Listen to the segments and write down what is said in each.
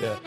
Yeah.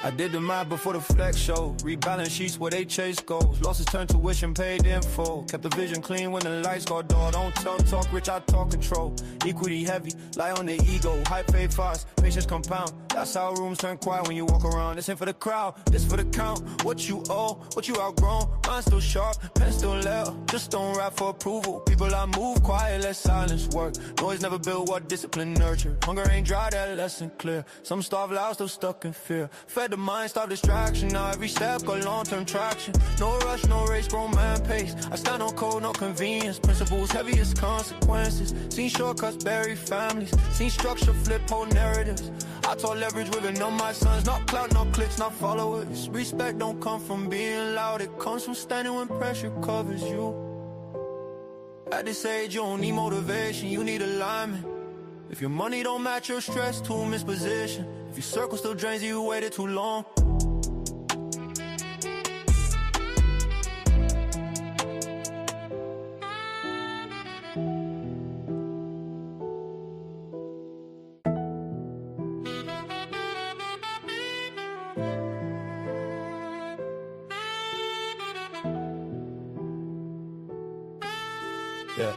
I did the math before the flex show. Rebalance sheets where they chase goals. Losses turn tuition paid in full. Kept the vision clean when the lights go dull. Don't talk rich, I talk control. Equity heavy, lie on the ego. Hype fade fast, patience compound. That's how rooms turn quiet when you walk around. This ain't for the crowd, this for the count. What you owe, what you outgrown. Mind still sharp, pen still level. Just don't rap for approval. People I move quiet, let silence work. Noise never build what discipline nurture. Hunger ain't dry, that lesson clear. Some starve loud, still stuck in fear. Fed the mind, stop distraction. Now every step got long-term traction. No rush, no race, grown man pace. I stand on code, no convenience. Principles, heaviest consequences. Seen shortcuts bury families. Seen structure flip whole narratives. I taught leverage with on my sons. Not clout, not clicks, not followers. Respect don't come from being loud. It comes from standing when pressure covers you. At this age, you don't need motivation. You need alignment. If your money don't match your stress, too misposition. If your circle still drains you, waited too long. Yeah.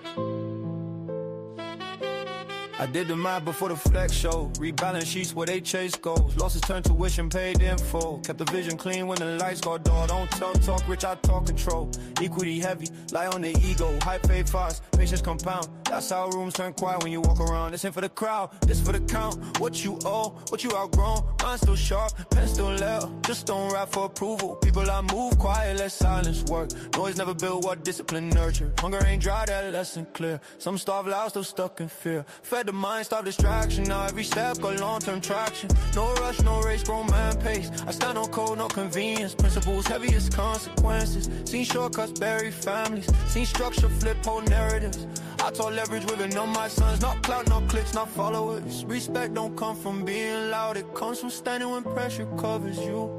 I did the math before the flex show. Rebalance sheets where they chase goals. Losses turn tuition paid in full. Kept the vision clean when the lights go dull. Don't talk rich, I talk control. Equity heavy, lie on the ego. Hype fade fast, patience compound. That's how rooms turn quiet when you walk around. This ain't for the crowd, this for the count. What you owe, what you outgrown. Mind still sharp, pen still level. Just don't rap for approval. People I move quiet, let silence work. Noise never build what discipline nurture. Hunger ain't dry, that lesson clear. Some starve loud, still stuck in fear. Fed the mind, stop distraction. Now every step got long-term traction. No rush, no race, grown man pace. I stand on code, no convenience. Principles, heaviest consequences. Seen shortcuts bury families. Seen structure flip whole narratives. I taught leverage with on my sons. Not clout, not clicks, not followers. Respect don't come from being loud. It comes from standing when pressure covers you.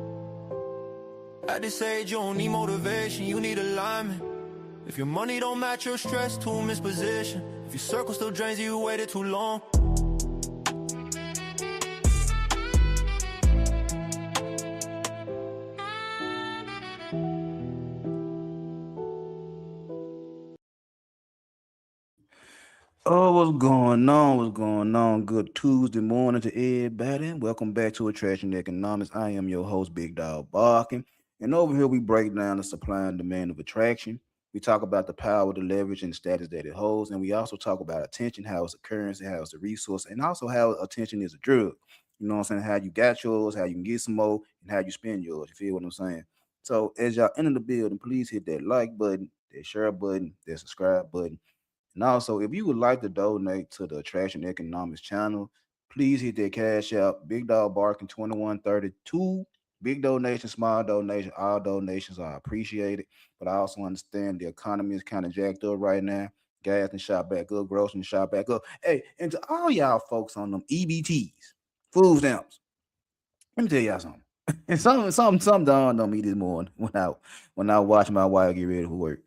At this age, you don't need motivation. You need alignment. If your money don't match your stress, too misposition. If your circle still drains you, waited too long. Oh, what's going on? What's going on? Good Tuesday morning to everybody. Welcome back to Attraction Economics. I am your host, Big Dog Barking. And over here, we break down the supply and demand of attraction. We talk about the power, the leverage, and the status that it holds. And we also talk about attention, how it's a currency, how it's a resource, and also how attention is a drug. You know what I'm saying? How you got yours, how you can get some more, and how you spend yours. You feel what I'm saying? So as y'all enter the building, please hit that like button, that share button, that subscribe button. And also, if you would like to donate to the Attraction Economics channel, please hit that cash out. Big Dog Barking 2132. Big donation, small donation, all donations are appreciated. But I also understand the economy is kind of jacked up right now. Gas and shot back up, groceries and shot back up. Hey, and to all y'all folks on them EBTs, food stamps, let me tell y'all something. And some dawned on me this morning when I watched my wife get ready for work.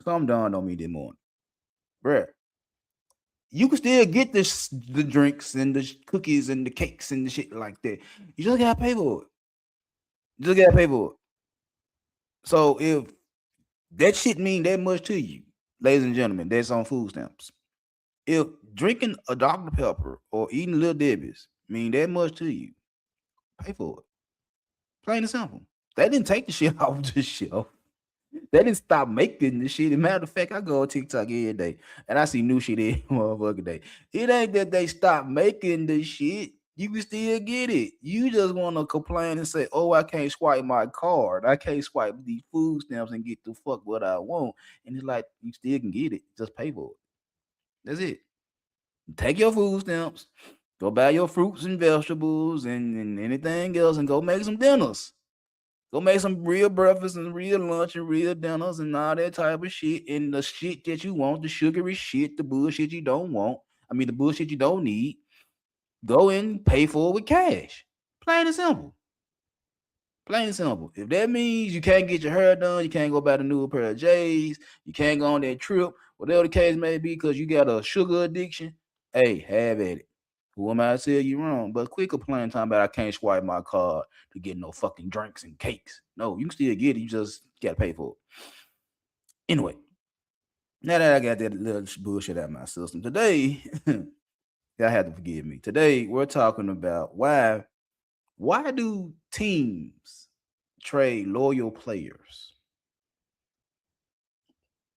Some dawned on me this morning. Bruh, you can still get the drinks and the cookies and the cakes and the shit like that. You just gotta pay for it. You just gotta pay for it. So if that shit mean that much to you, ladies and gentlemen, that's on food stamps. If drinking a Dr. Pepper or eating Little Debbie's mean that much to you, pay for it. Plain and simple. They didn't take the shit off the shelf. They didn't stop making the shit. As a matter of fact, I go on TikTok every day and I see new shit every motherfucking day. It ain't that they stopped making the shit. You can still get it. You just want to complain and say, oh, I can't swipe my card. I can't swipe these food stamps and get the fuck what I want. And it's like, you still can get it. Just pay for it. That's it. Take your food stamps, go buy your fruits and vegetables and anything else and go make some dinners. Go make some real breakfast and real lunch and real dinners and all that type of shit. And the shit that you want, the sugary shit, the bullshit you don't want. I mean, the bullshit you don't need. Go and pay for it with cash. Plain and simple. Plain and simple. If that means you can't get your hair done, you can't go buy the new pair of J's, you can't go on that trip, whatever the case may be, because you got a sugar addiction, hey, have at it. Who am I to tell you wrong? But quit complaining talking about I can't swipe my card to get no fucking drinks and cakes. No, you can still get it. You just gotta pay for it. Anyway, now that I got that little bullshit out of my system, today, y'all have to forgive me. Today we're talking about why do teams trade loyal players?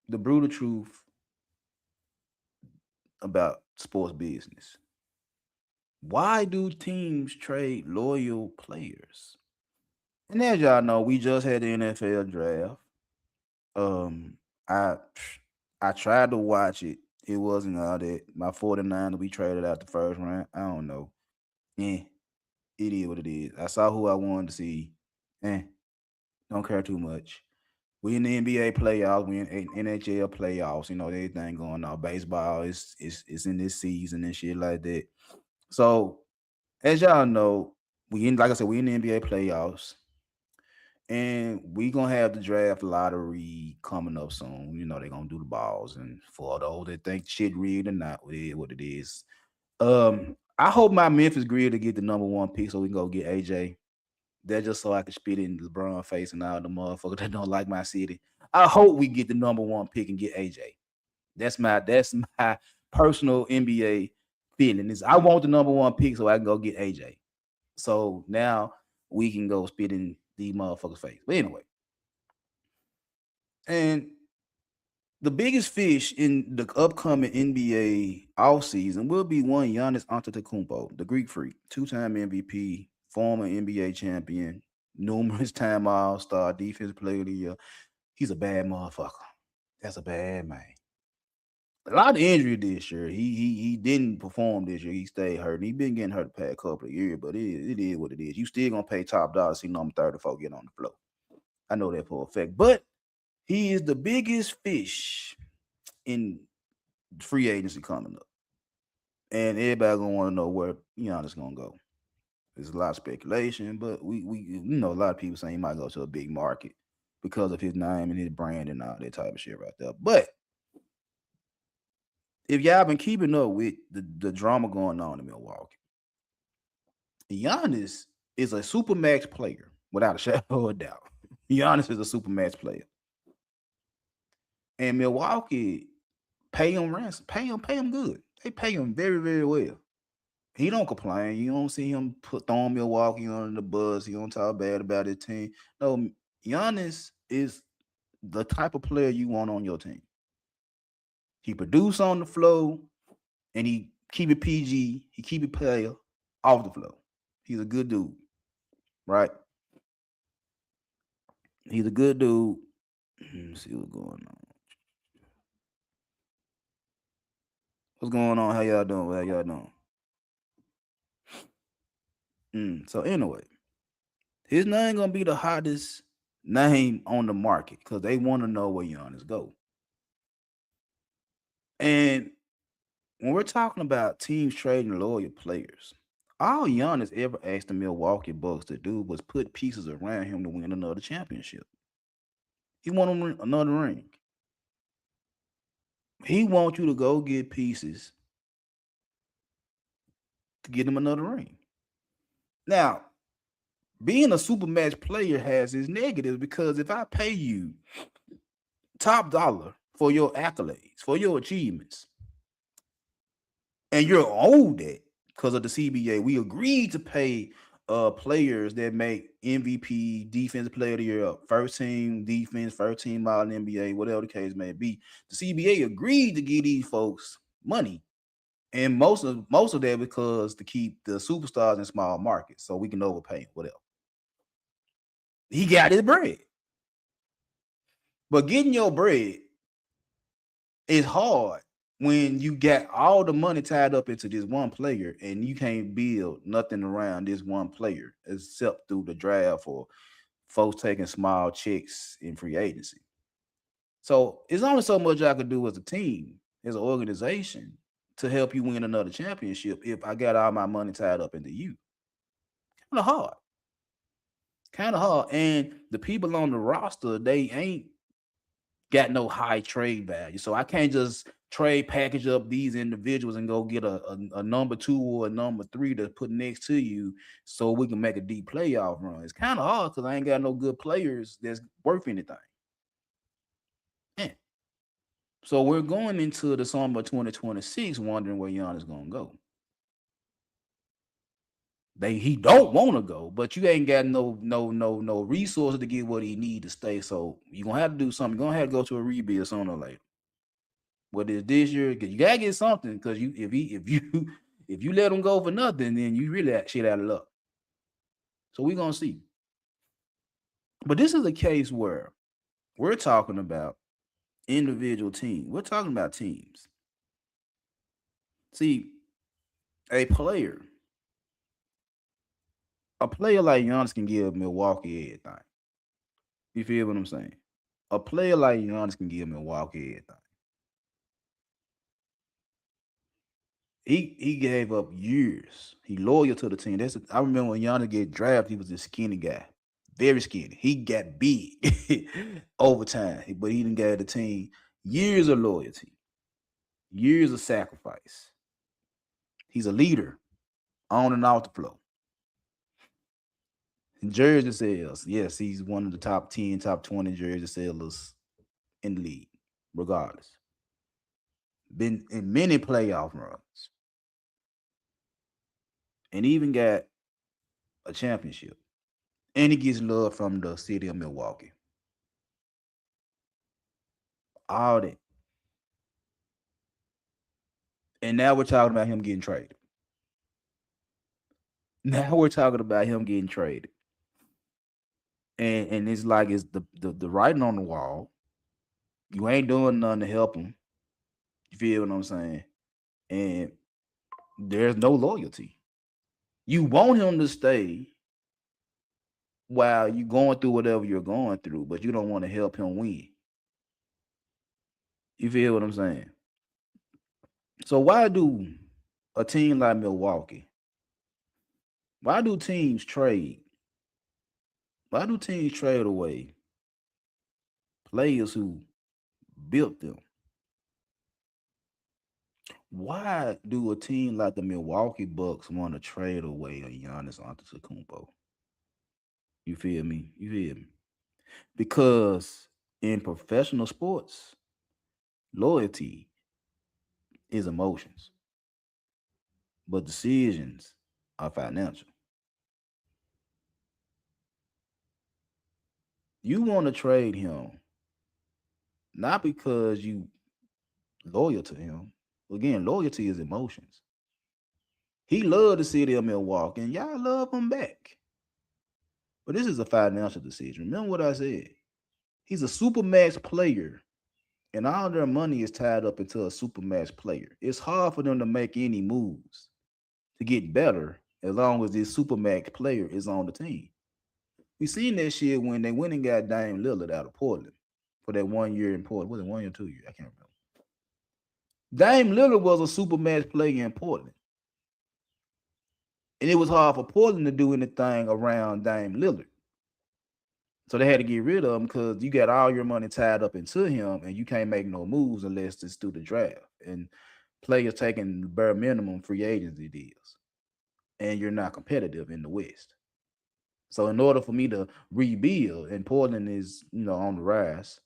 The brutal truth about sports business. Why do teams trade loyal players? And as y'all know, we just had the NFL draft. Um, I I tried to watch it. It wasn't all that. My 49 we traded out the first round. I don't know. Yeah, it is what it is. I saw who I wanted to see. Eh, don't care too much. We in the NBA playoffs. We in NHL playoffs. You know, everything going on. Baseball is in this season and shit like that. So as y'all know, we in like I said, we in the NBA playoffs. And we gonna have the draft lottery coming up soon. You know, they're gonna do the balls. And for those that think shit rigged or not, it is what it is. I hope my Memphis Grid to get the number one pick so we can go get AJ. That just so I can spit in LeBron face and all the motherfuckers that don't like my city. I hope we get the number one pick and get AJ. That's my personal NBA feeling. Is I want the number one pick so I can go get AJ. So now we can go spit in the motherfuckers face. But anyway, and the biggest fish in the upcoming NBA offseason will be one Giannis Antetokounmpo, the Greek freak, two-time MVP, former NBA champion, numerous time All-Star, defensive player of the year. He's a bad motherfucker. That's a bad man. A lot of injury this year. He didn't perform this year. He stayed hurt. And he been getting hurt the past couple of years, but it is what it is. You still gonna pay top dollar to see number 34 get on the floor. I know that for a fact. But he is the biggest fish in free agency coming up. And everybody gonna want to know where Giannis gonna go. There's a lot of speculation, but we a lot of people saying he might go to a big market because of his name and his brand and all that type of shit right there. But if y'all been keeping up with the drama going on in Milwaukee, Giannis is a supermax player without a shadow of a doubt. Giannis is a supermax player, and Milwaukee pay him ransom, pay him good. They pay him very very well. He don't complain. You don't see him throwing Milwaukee under the bus. He don't talk bad about his team. No, Giannis is the type of player you want on your team. He produce on the flow, and he keep it PG. He keep it player off the flow. He's a good dude, right? He's a good dude. Let's see what's going on. What's going on? How y'all doing? How y'all doing? So anyway, his name gonna be the hottest name on the market because they want to know where Giannis go. And when we're talking about teams trading loyal players, all Giannis ever asked the Milwaukee Bucks to do was put pieces around him to win another championship. He wanted another ring. He wants you to go get pieces to get him another ring. Now, being a super match player has its negatives because if I pay you top dollar for your accolades, for your achievements, and you're owed that because of the CBA, we agreed to pay players that make MVP, defensive player of the year, first team defense, first team all NBA, whatever the case may be. The CBA agreed to give these folks money. And most of that because to keep the superstars in small markets so we can overpay whatever. He got his bread. But getting your bread is hard when you got all the money tied up into this one player and you can't build nothing around this one player except through the draft or folks taking small checks in free agency. So it's only so much I could do as a team, as an organization, to help you win another championship if I got all my money tied up into you. Kind of hard. Kind of hard. And the people on the roster, they ain't got no high trade value. So I can't just trade package up these individuals and go get a number 2 or a number 3 to put next to you so we can make a deep playoff run. It's kind of hard because I ain't got no good players that's worth anything. Yeah. So we're going into the summer 2026 wondering where Giannis gonna go. He don't want to go, but you ain't got no resources to get what he need to stay. So you're gonna have to do something. You're gonna have to go to a rebuild sooner or later. Whether it's this year, because you gotta get something. Because if you let him go for nothing, then you really shit out of luck. So we're gonna see. But this is a case where we're talking about individual teams. We're talking about teams. See, a player, a player like Giannis can give Milwaukee everything. You feel what I'm saying? A player like Giannis can give Milwaukee everything. He gave up years. He loyal to the team. I remember when Giannis get drafted, he was a skinny guy, very skinny. He got big over time, but he didn't give the team years of loyalty, years of sacrifice. He's a leader on and off the floor. Jersey sales, yes, he's one of the top 10, top 20 jersey sellers in the league, regardless. Been in many playoff runs, and even got a championship. And he gets love from the city of Milwaukee. All that. And now we're talking about him getting traded. Now we're talking about him getting traded. And it's like it's the writing on the wall. You ain't doing nothing to help him. You feel what I'm saying? And there's no loyalty. You want him to stay while you going through whatever you're going through, but you don't want to help him win. You feel what I'm saying? So why do a team like Milwaukee, why do teams trade? Why do teams trade away players who built them? Why do a team like the Milwaukee Bucks want to trade away a Giannis Antetokounmpo? You feel me? You feel me? Because in professional sports, loyalty is emotions, but decisions are financial. You want to trade him not because you loyal to him. Again, loyalty is emotions. He loved the city of Milwaukee, and y'all love him back. But this is a financial decision. Remember what I said. He's a supermax player, and all their money is tied up into a supermax player. It's hard for them to make any moves to get better as long as this supermax player is on the team. We seen that shit when they went and got Dame Lillard out of Portland for that 1 year in Portland. Was it 1 year or 2 years? I can't remember. Dame Lillard was a supermax player in Portland. And it was hard for Portland to do anything around Dame Lillard. So they had to get rid of him because you got all your money tied up into him and you can't make no moves unless it's through the draft. And players taking bare minimum free agency deals. And you're not competitive in the West. So in order for me to rebuild, and Portland is, on the rise,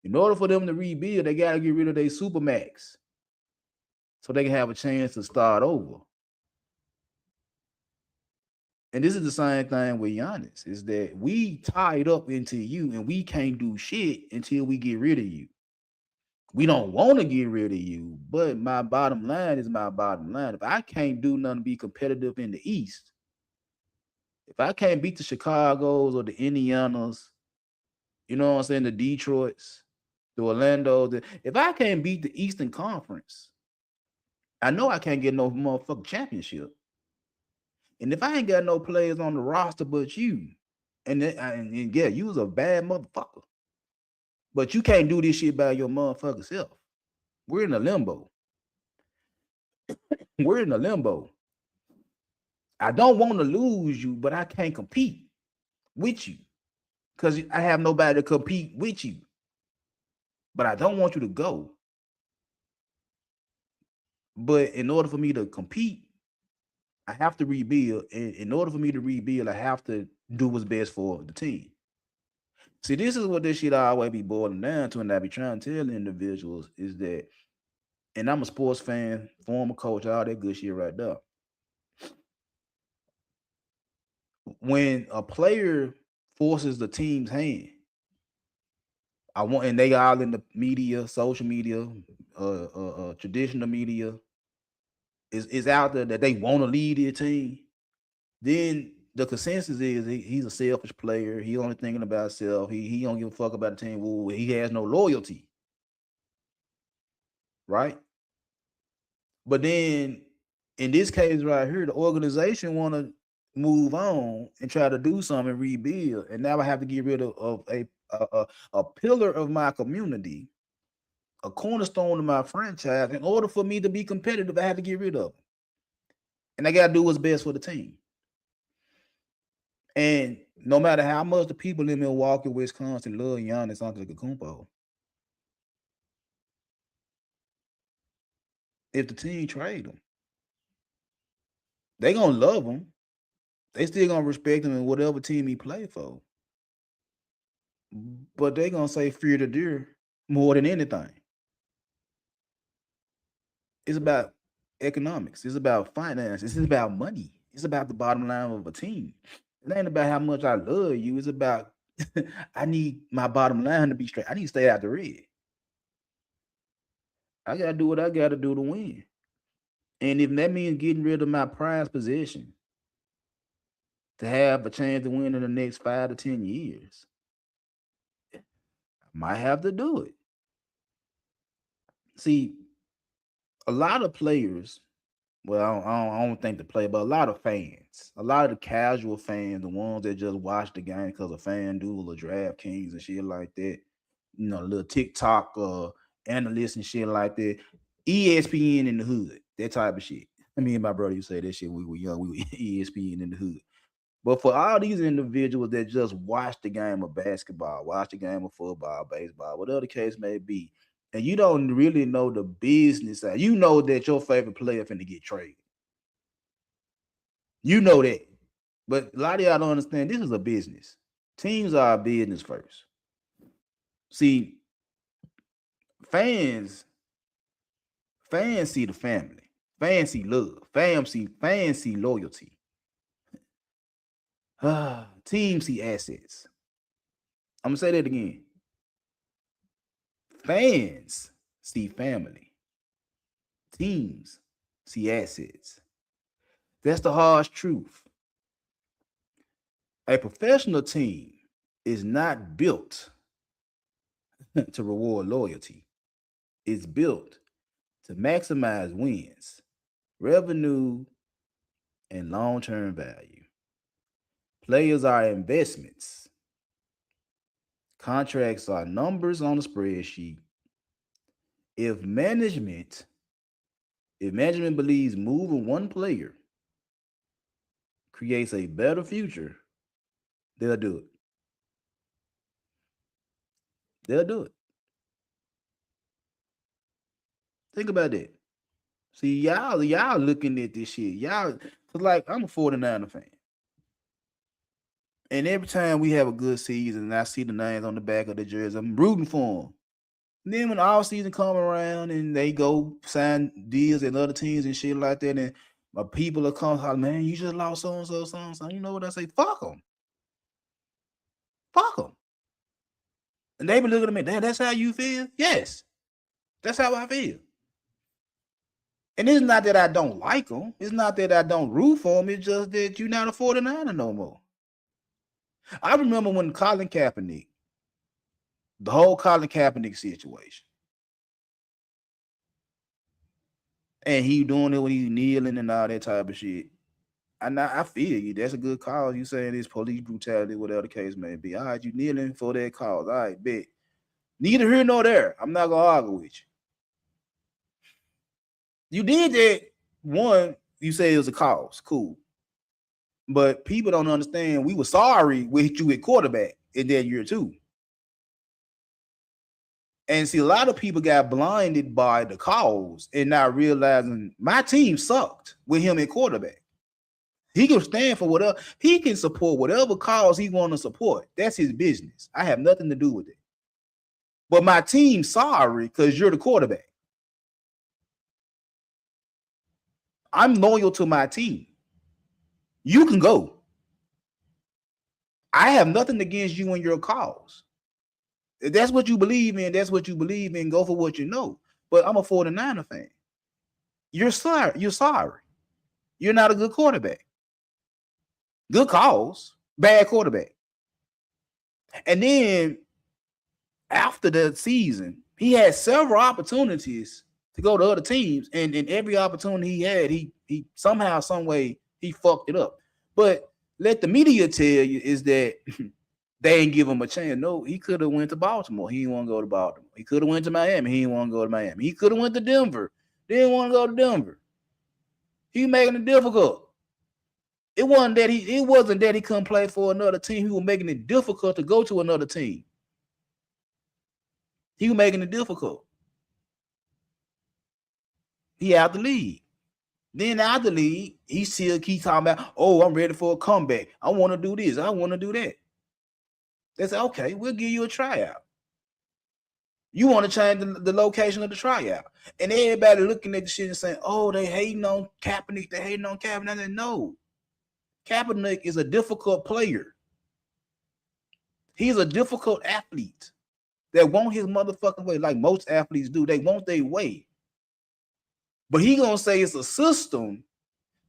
in order for them to rebuild, they got to get rid of their supermax so they can have a chance to start over. And this is the same thing with Giannis, is that we tied up into you and we can't do shit until we get rid of you. We don't want to get rid of you, but my bottom line is my bottom line. If I can't do nothing to be competitive in the East, if I can't beat the Chicagos or the Indianas, you know what I'm saying, the Detroits, the Orlandos, if I can't beat the Eastern Conference, I know I can't get no motherfucking championship. And if I ain't got no players on the roster but you, and yeah, you was a bad motherfucker, but you can't do this shit by your motherfucking self. We're in a limbo. We're in a limbo. I don't want to lose you, but I can't compete with you because I have nobody to compete with you. but I don't want you to go. But in order for me to compete, I have to rebuild. And in order for me to rebuild, I have to do what's best for the team. See, this is what this shit always be boiling down to, and I be trying to tell individuals is that, and I'm a sports fan, former coach, all that good shit right there. When a player forces the team's hand, I want, and they all in the media, social media, traditional media, is out there that they want to lead their team. Then the consensus is he's a selfish player. He only thinking about himself. He don't give a fuck about the team. Well, he has no loyalty, right? But then in this case right here, the organization want to move on and try to do something and rebuild, and now I have to get rid of a pillar of my community, a cornerstone of my franchise. In order for me to be competitive, I have to get rid of them, and I got to do what's best for the team. And no matter how much the people in Milwaukee, Wisconsin love Giannis Antetokounmpo, if the team trade him, they gonna love him. They still gonna respect him in whatever team he play for. But they gonna say fear the deer more than anything. It's about economics. It's about finance. It's about money. It's about the bottom line of a team. It ain't about how much I love you. It's about I need my bottom line to be straight. I need to stay out the red. I gotta do what I gotta do to win. And if that means getting rid of my prized possession to have a chance to win in the next 5 to 10 years, I might have to do it. See, a lot of players, well, I don't think the play, but a lot of fans, a lot of the casual fans, the ones that just watch the game because of FanDuel or DraftKings and shit like that, little TikTok analysts and shit like that, ESPN in the hood, that type of shit. I mean, my brother, you say that shit. We were young, we were ESPN in the hood. But for all these individuals that just watch the game of basketball, watch the game of football, baseball, whatever the case may be, and you don't really know the business side, you know that your favorite player finna get traded. You know that. But a lot of y'all don't understand this is a business. Teams are a business first. See, fans see the family. Fans see love. Fans see loyalty. Teams see assets. I'm gonna say that again. Fans see family. Teams see assets. That's the harsh truth. A professional team is not built to reward loyalty. It's built to maximize wins, revenue, and long-term value. Players are investments. Contracts are numbers on a spreadsheet. If management believes moving one player creates a better future, they'll do it. They'll do it. Think about that. See, y'all looking at this shit. Y'all, like, I'm a 49er fan. And every time we have a good season and I see the names on the back of the jersey, I'm rooting for them. And then when all season come around and they go sign deals and other teams and shit like that, and my people are coming, holler, man, you just lost so and so, so and so. You know what I say? Fuck them. Fuck them. And they be looking at me, that's how you feel? Yes. That's how I feel. And it's not that I don't like them. It's not that I don't root for them. It's just that you're not a 49er no more. I remember when Colin Kaepernick, the whole Colin Kaepernick situation, and he doing it when he's kneeling and all that type of shit. And I feel you. That's a good cause. You saying it's police brutality, whatever the case may be. All right, you kneeling for that cause. All right, bet. Neither here nor there. I'm not gonna argue with you. You did that. One, you say it was a cause. Cool. But people don't understand. We were sorry we hit you at quarterback in that year too. And see, a lot of people got blinded by the calls and not realizing my team sucked with him at quarterback. He can stand for whatever, he can support whatever cause he want to support. That's his business. I have nothing to do with it. But my team's sorry because you're the quarterback. I'm loyal to my team. You can go. I have nothing against you and your cause. If that's what you believe in, that's what you believe in. Go for what you know. But I'm a 49er fan. You're sorry. You're sorry. You're not a good quarterback. Good cause, bad quarterback. And then after the season, he had several opportunities to go to other teams, and in every opportunity he had, he somehow, some way, he fucked it up. But let the media tell you is that they ain't give him a chance. No, he could have went to Baltimore. He didn't want to go to Baltimore. He could have went to Miami. He didn't want to go to Miami. He could have went to Denver. Didn't want to go to Denver. He making it difficult. It wasn't that he couldn't play for another team. He was making it difficult to go to another team. He was making it difficult. He out the league. Then out the league, he still keep talking about, oh, I'm ready for a comeback. I want to do this. I want to do that. They say, okay, we'll give you a tryout. You want to change the location of the tryout. And everybody looking at the shit and saying, oh, they hating on Kaepernick. They hating on Kaepernick. I said, no. Kaepernick is a difficult player. He's a difficult athlete that want his motherfucking way, like most athletes do. They want their way. But he gonna say it's a system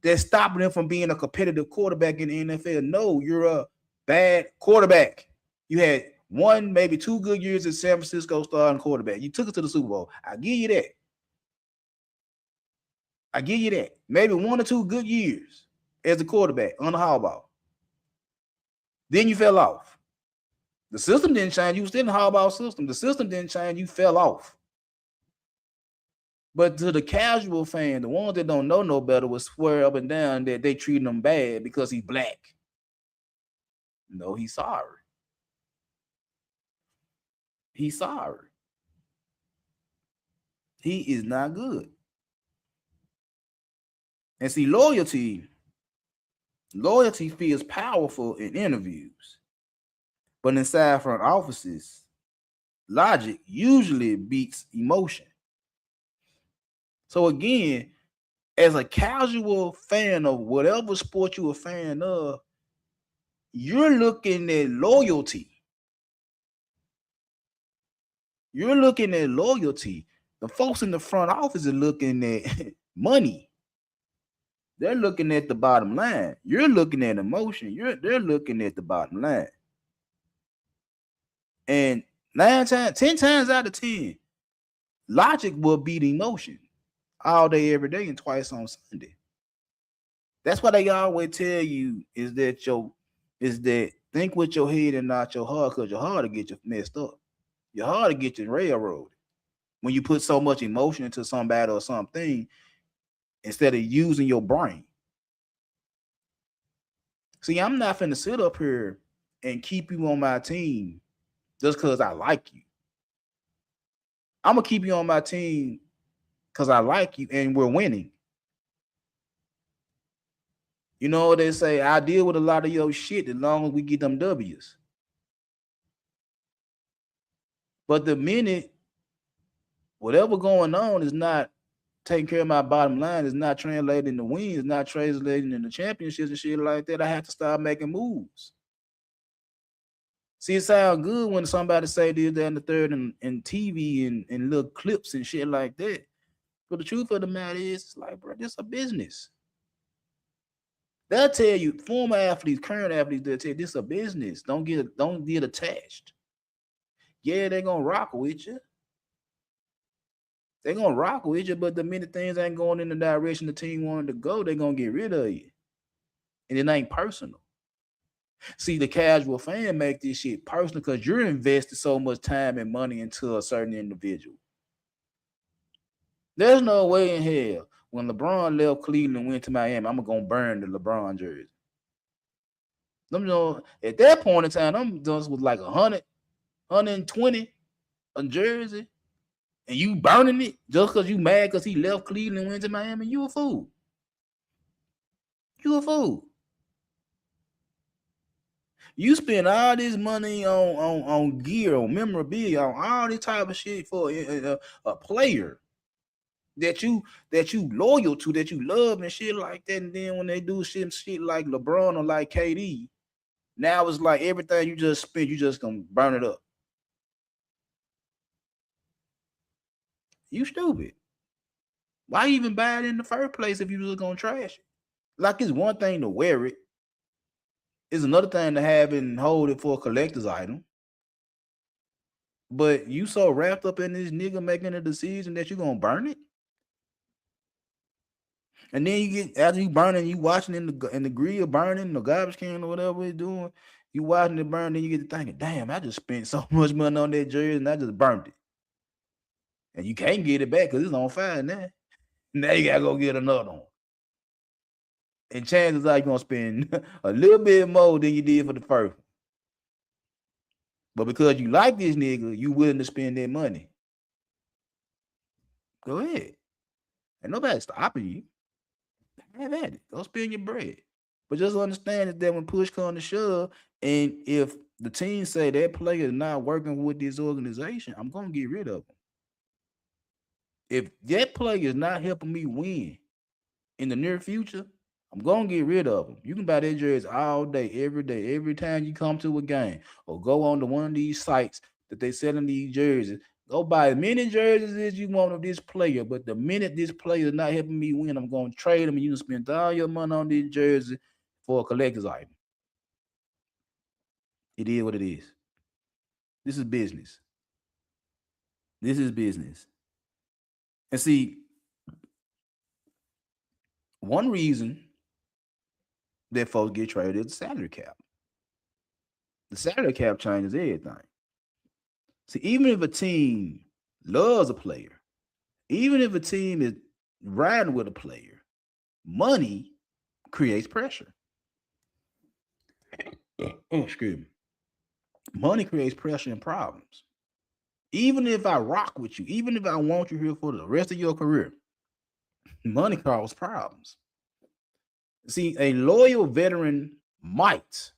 that's stopping him from being a competitive quarterback in the NFL. No, you're a bad quarterback. You had 1, maybe 2 good years at San Francisco starting quarterback. You took it to the Super Bowl. I give you that. I give you that. Maybe 1 or 2 good years as a quarterback on the Harbaugh. Then you fell off. The system didn't change. You were still in the Harbaugh system. The system didn't change. You fell off. But to the casual fan, the ones that don't know no better will swear up and down that they treating him bad because he's black. No, he's sorry. He's sorry. He is not good. And see, loyalty feels powerful in interviews. But inside front offices, logic usually beats emotion. So again, as a casual fan of whatever sport you're a fan of, you're looking at loyalty. You're looking at loyalty. The folks in the front office are looking at money. They're looking at the bottom line. You're looking at emotion. They're looking at the bottom line. And 10 times out of 10, logic will beat emotion all day, every day, and twice on Sunday. That's why they always tell you is that think with your head and not your heart, because your heart will get you messed up. Your heart will get you railroaded. When you put so much emotion into somebody or something instead of using your brain. See, I'm not finna sit up here and keep you on my team just because I like you. I'm going to keep you on my team because I like you and we're winning. You know what they say? I deal with a lot of your shit as long as we get them W's. But the minute whatever going on is not taking care of my bottom line, is not translating the wins, not translating in the championships and shit like that, I have to start making moves. See, it sounds good when somebody say this, that, and the third and TV and little clips and shit like that. But the truth of the matter is, it's like, bro, this is a business. They'll tell you, former athletes, current athletes, they'll tell you, this is a business. Don't get attached. Yeah, they're going to rock with you. They're going to rock with you, but the minute things ain't going in the direction the team wanted to go, they're going to get rid of you. And it ain't personal. See, the casual fan make this shit personal because you're investing so much time and money into a certain individual. There's no way in hell when LeBron left Cleveland and went to Miami, I'm going to burn the LeBron jersey. Them, you know, at that point in time, them just was like 100, 120 a jersey. and you burning it just because you mad because he left Cleveland and went to Miami, you a fool. You a fool. You spend all this money on gear, on memorabilia, on all this type of shit for a player that you loyal to, that you love and shit like that. And then when they do shit like LeBron or like KD, now it's like everything you just spent, you just gonna burn it up. You stupid. Why even buy it in the first place if you just gonna trash it? Like, it's one thing to wear it. It's another thing to have it and hold it for a collector's item. But you so wrapped up in this nigga making a decision that you gonna burn it? And then you get, after you burning, you watching in the grill burning, the garbage can or whatever it's doing, you watching it burn, then you get to thinking, damn, I just spent so much money on that jersey and I just burned it. And you can't get it back because it's on fire now. Now you gotta go get another one. And chances are you're gonna spend a little bit more than you did for the first one. But because you like this nigga, you willing to spend that money. Go ahead. And nobody's stopping you. Have at it. Go spend your bread. But just understand that when push comes to shove, and if the team say that player is not working with this organization, I'm gonna get rid of him. If that player is not helping me win in the near future, I'm gonna get rid of him. You can buy that jersey all day, every time you come to a game, or go on to one of these sites that they selling these jerseys. Go buy as many jerseys as you want of this player, but the minute this player is not helping me win, I'm gonna trade him, and you can spend all your money on this jersey for a collector's item. It is what it is. This is business. This is business. And see, one reason that folks get traded is the salary cap. The salary cap changes everything. See, even if a team loves a player, even if a team is riding with a player, money creates pressure. Excuse me. Money creates pressure and problems. Even if I rock with you, even if I want you here for the rest of your career, money causes problems. See, a loyal veteran might,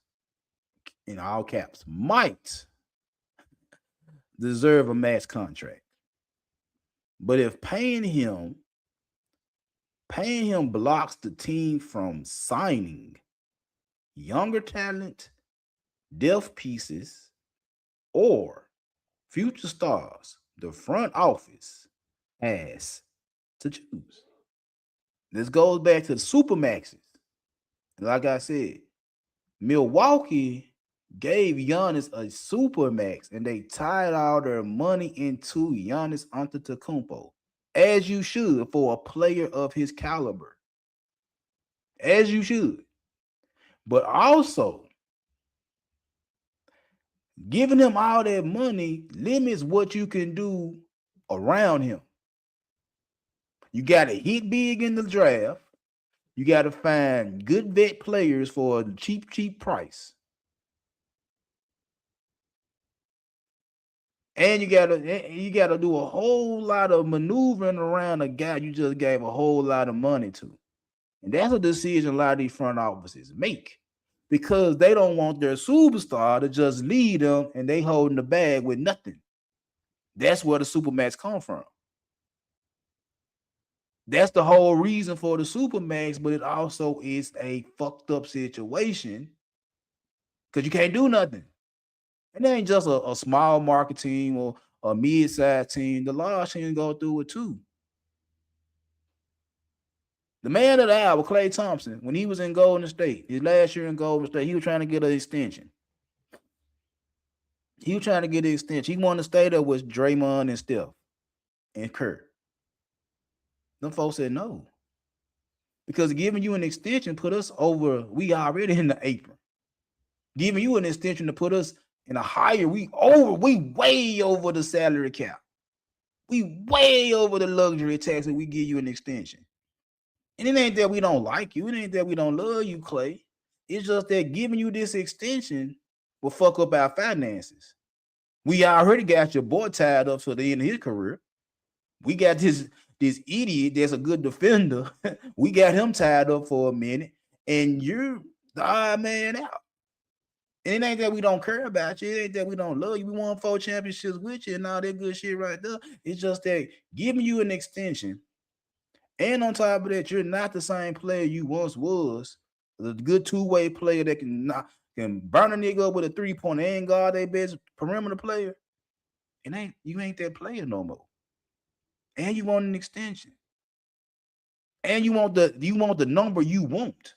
in all caps, might deserve a max contract. But if paying him blocks the team from signing younger talent, depth pieces, or future stars, the front office has to choose. This goes back to the Supermaxes. Like I said, Milwaukee gave Giannis a Supermax and they tied all their money into Giannis Antetokounmpo, as you should for a player of his caliber. As you should. But also, giving him all that money limits what you can do around him. You got to hit big in the draft. You got to find good vet players for a cheap price. And you gotta do a whole lot of maneuvering around a guy you just gave a whole lot of money to. And that's a decision a lot of these front offices make, because they don't want their superstar to just lead them and they holding the bag with nothing. That's where the Supermax come from. That's the whole reason for the Supermax, but it also is a fucked up situation because you can't do nothing. And it ain't just a small market team or a mid-sized team. The large team go through it too. The man of the hour, Klay Thompson, when he was in Golden State, his last year in Golden State, he was trying to get an extension. He wanted to stay there with Draymond and Steph and Kurt. Them folks said no. Because giving you an extension put us over, we already in the apron. Giving you an extension to put us in a higher, we way over the salary cap. We way over the luxury tax that we give you an extension. And it ain't that we don't like you. It ain't that we don't love you, Klay. It's just that giving you this extension will fuck up our finances. We already got your boy tied up for the end of his career. We got this idiot that's a good defender. We got him tied up for a minute, and you're the odd man out. And it ain't that we don't care about you. It ain't that we don't love you. We won 4 championships with you and all that good shit right there. It's just that giving you an extension, and on top of that, you're not the same player you once was. The good two-way player that can burn a nigga up with a 3-pointer and guard their best perimeter player. You ain't that player no more. And you want an extension. And you want the number you want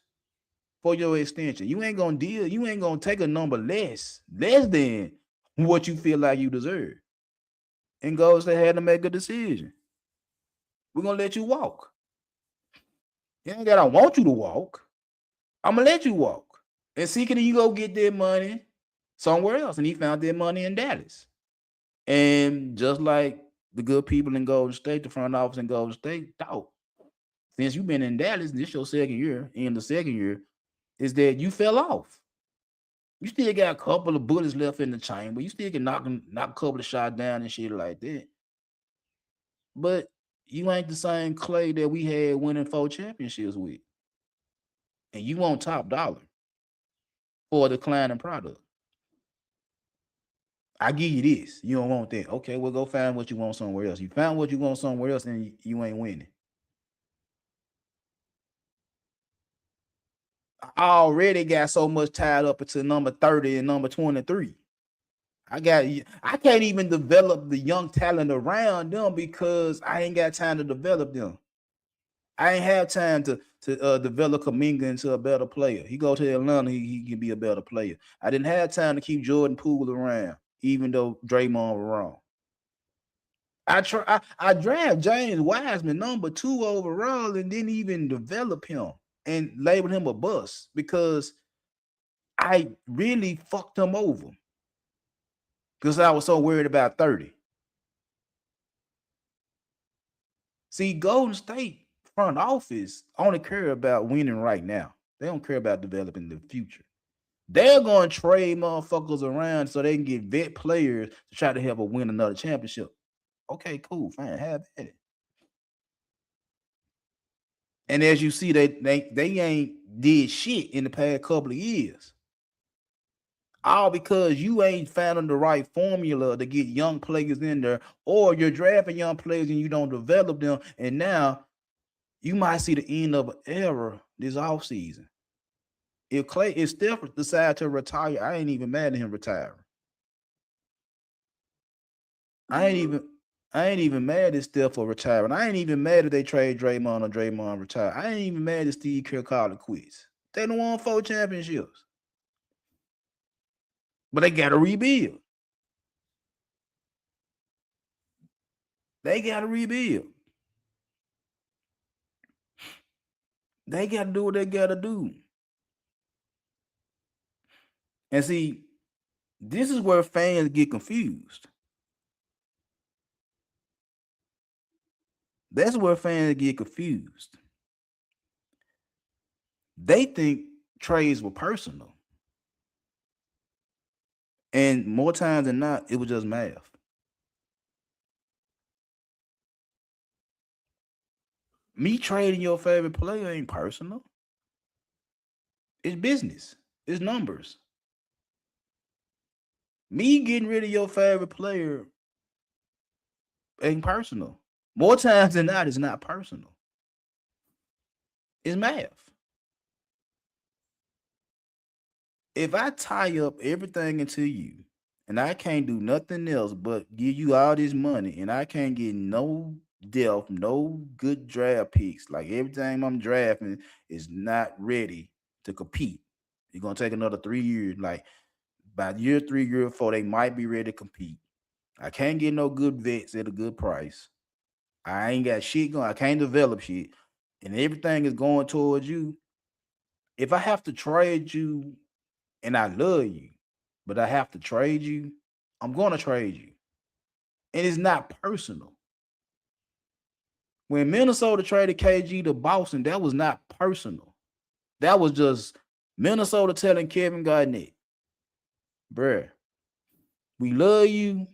for your extension. You ain't gonna take a number less than what you feel like you deserve. And goes to had to make a decision. We're gonna let you walk. You ain't gotta want you to walk. I'm gonna let you walk. And see, can you go get that money somewhere else? And he found that money in Dallas. And just like the good people in Golden State, the front office in Golden State, thought, since you've been in Dallas, this your second year, in the second year, is that you fell off. You still got a couple of bullets left in the chamber. You still can knock a couple of shots down and shit like that. But you ain't the same Clay that we had winning 4 championships with. And you want top dollar for a declining product. I give you this. You don't want that. Okay, well, go find what you want somewhere else. You found what you want somewhere else and you ain't winning. I already got so much tied up into number 30 and number 23. I can't even develop the young talent around them because I ain't got time to develop them. I ain't have time to develop Kaminga into a better player. He go to Atlanta, he can be a better player. I didn't have time to keep Jordan Poole around, even though Draymond was wrong. I draft James Wiseman number 2 overall and didn't even develop him and labeled him a bust because I really fucked him over because I was so worried about 30. See, Golden State front office only care about winning right now. They don't care about developing the future. They're going to trade motherfuckers around so they can get vet players to try to help them win another championship. Okay, cool, fine, have at it. And as you see, they ain't did shit in the past couple of years. All because you ain't found the right formula to get young players in there, or you're drafting young players and you don't develop them, and now you might see the end of an era this offseason. If Steph decide to retire, I ain't even mad at him retiring. I ain't even mad at Steph for retiring. I ain't even mad if they trade Draymond or Draymond retire. I ain't even mad at Steve Kerr called it quits. They done won 4 championships. But they got to rebuild. They got to rebuild. They got to do what they got to do. And see, this is where fans get confused. That's where fans get confused. They think trades were personal. And more times than not, it was just math. Me trading your favorite player ain't personal. It's business. It's numbers. Me getting rid of your favorite player ain't personal. More times than not, it's not personal. It's math. If I tie up everything into you and I can't do nothing else but give you all this money and I can't get no depth, no good draft picks, like everything I'm drafting is not ready to compete. It's gonna take another 3 years. Like by year 3, year 4, they might be ready to compete. I can't get no good vets at a good price. I ain't got shit going. I can't develop shit. And everything is going towards you. If I have to trade you and I love you, but I have to trade you, I'm going to trade you. And it's not personal. When Minnesota traded KG to Boston, that was not personal. That was just Minnesota telling Kevin Garnett, bruh, we love you,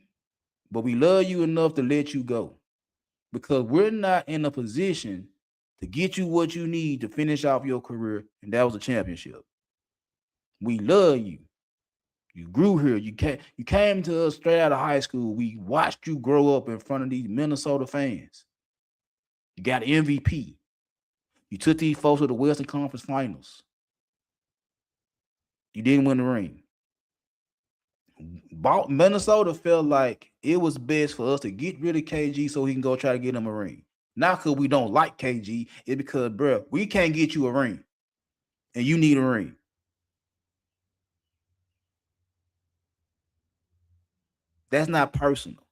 but we love you enough to let you go. because we're not in a position to get you what you need to finish off your career, and that was a championship. We love you. You grew here. You came to us straight out of high school. We watched you grow up in front of these Minnesota fans. You got MVP. You took these folks to the Western Conference Finals. You didn't win the ring. Minnesota felt like it was best for us to get rid of KG so he can go try to get him a ring. Not because we don't like KG, it's because, bro, we can't get you a ring, and you need a ring. That's not personal.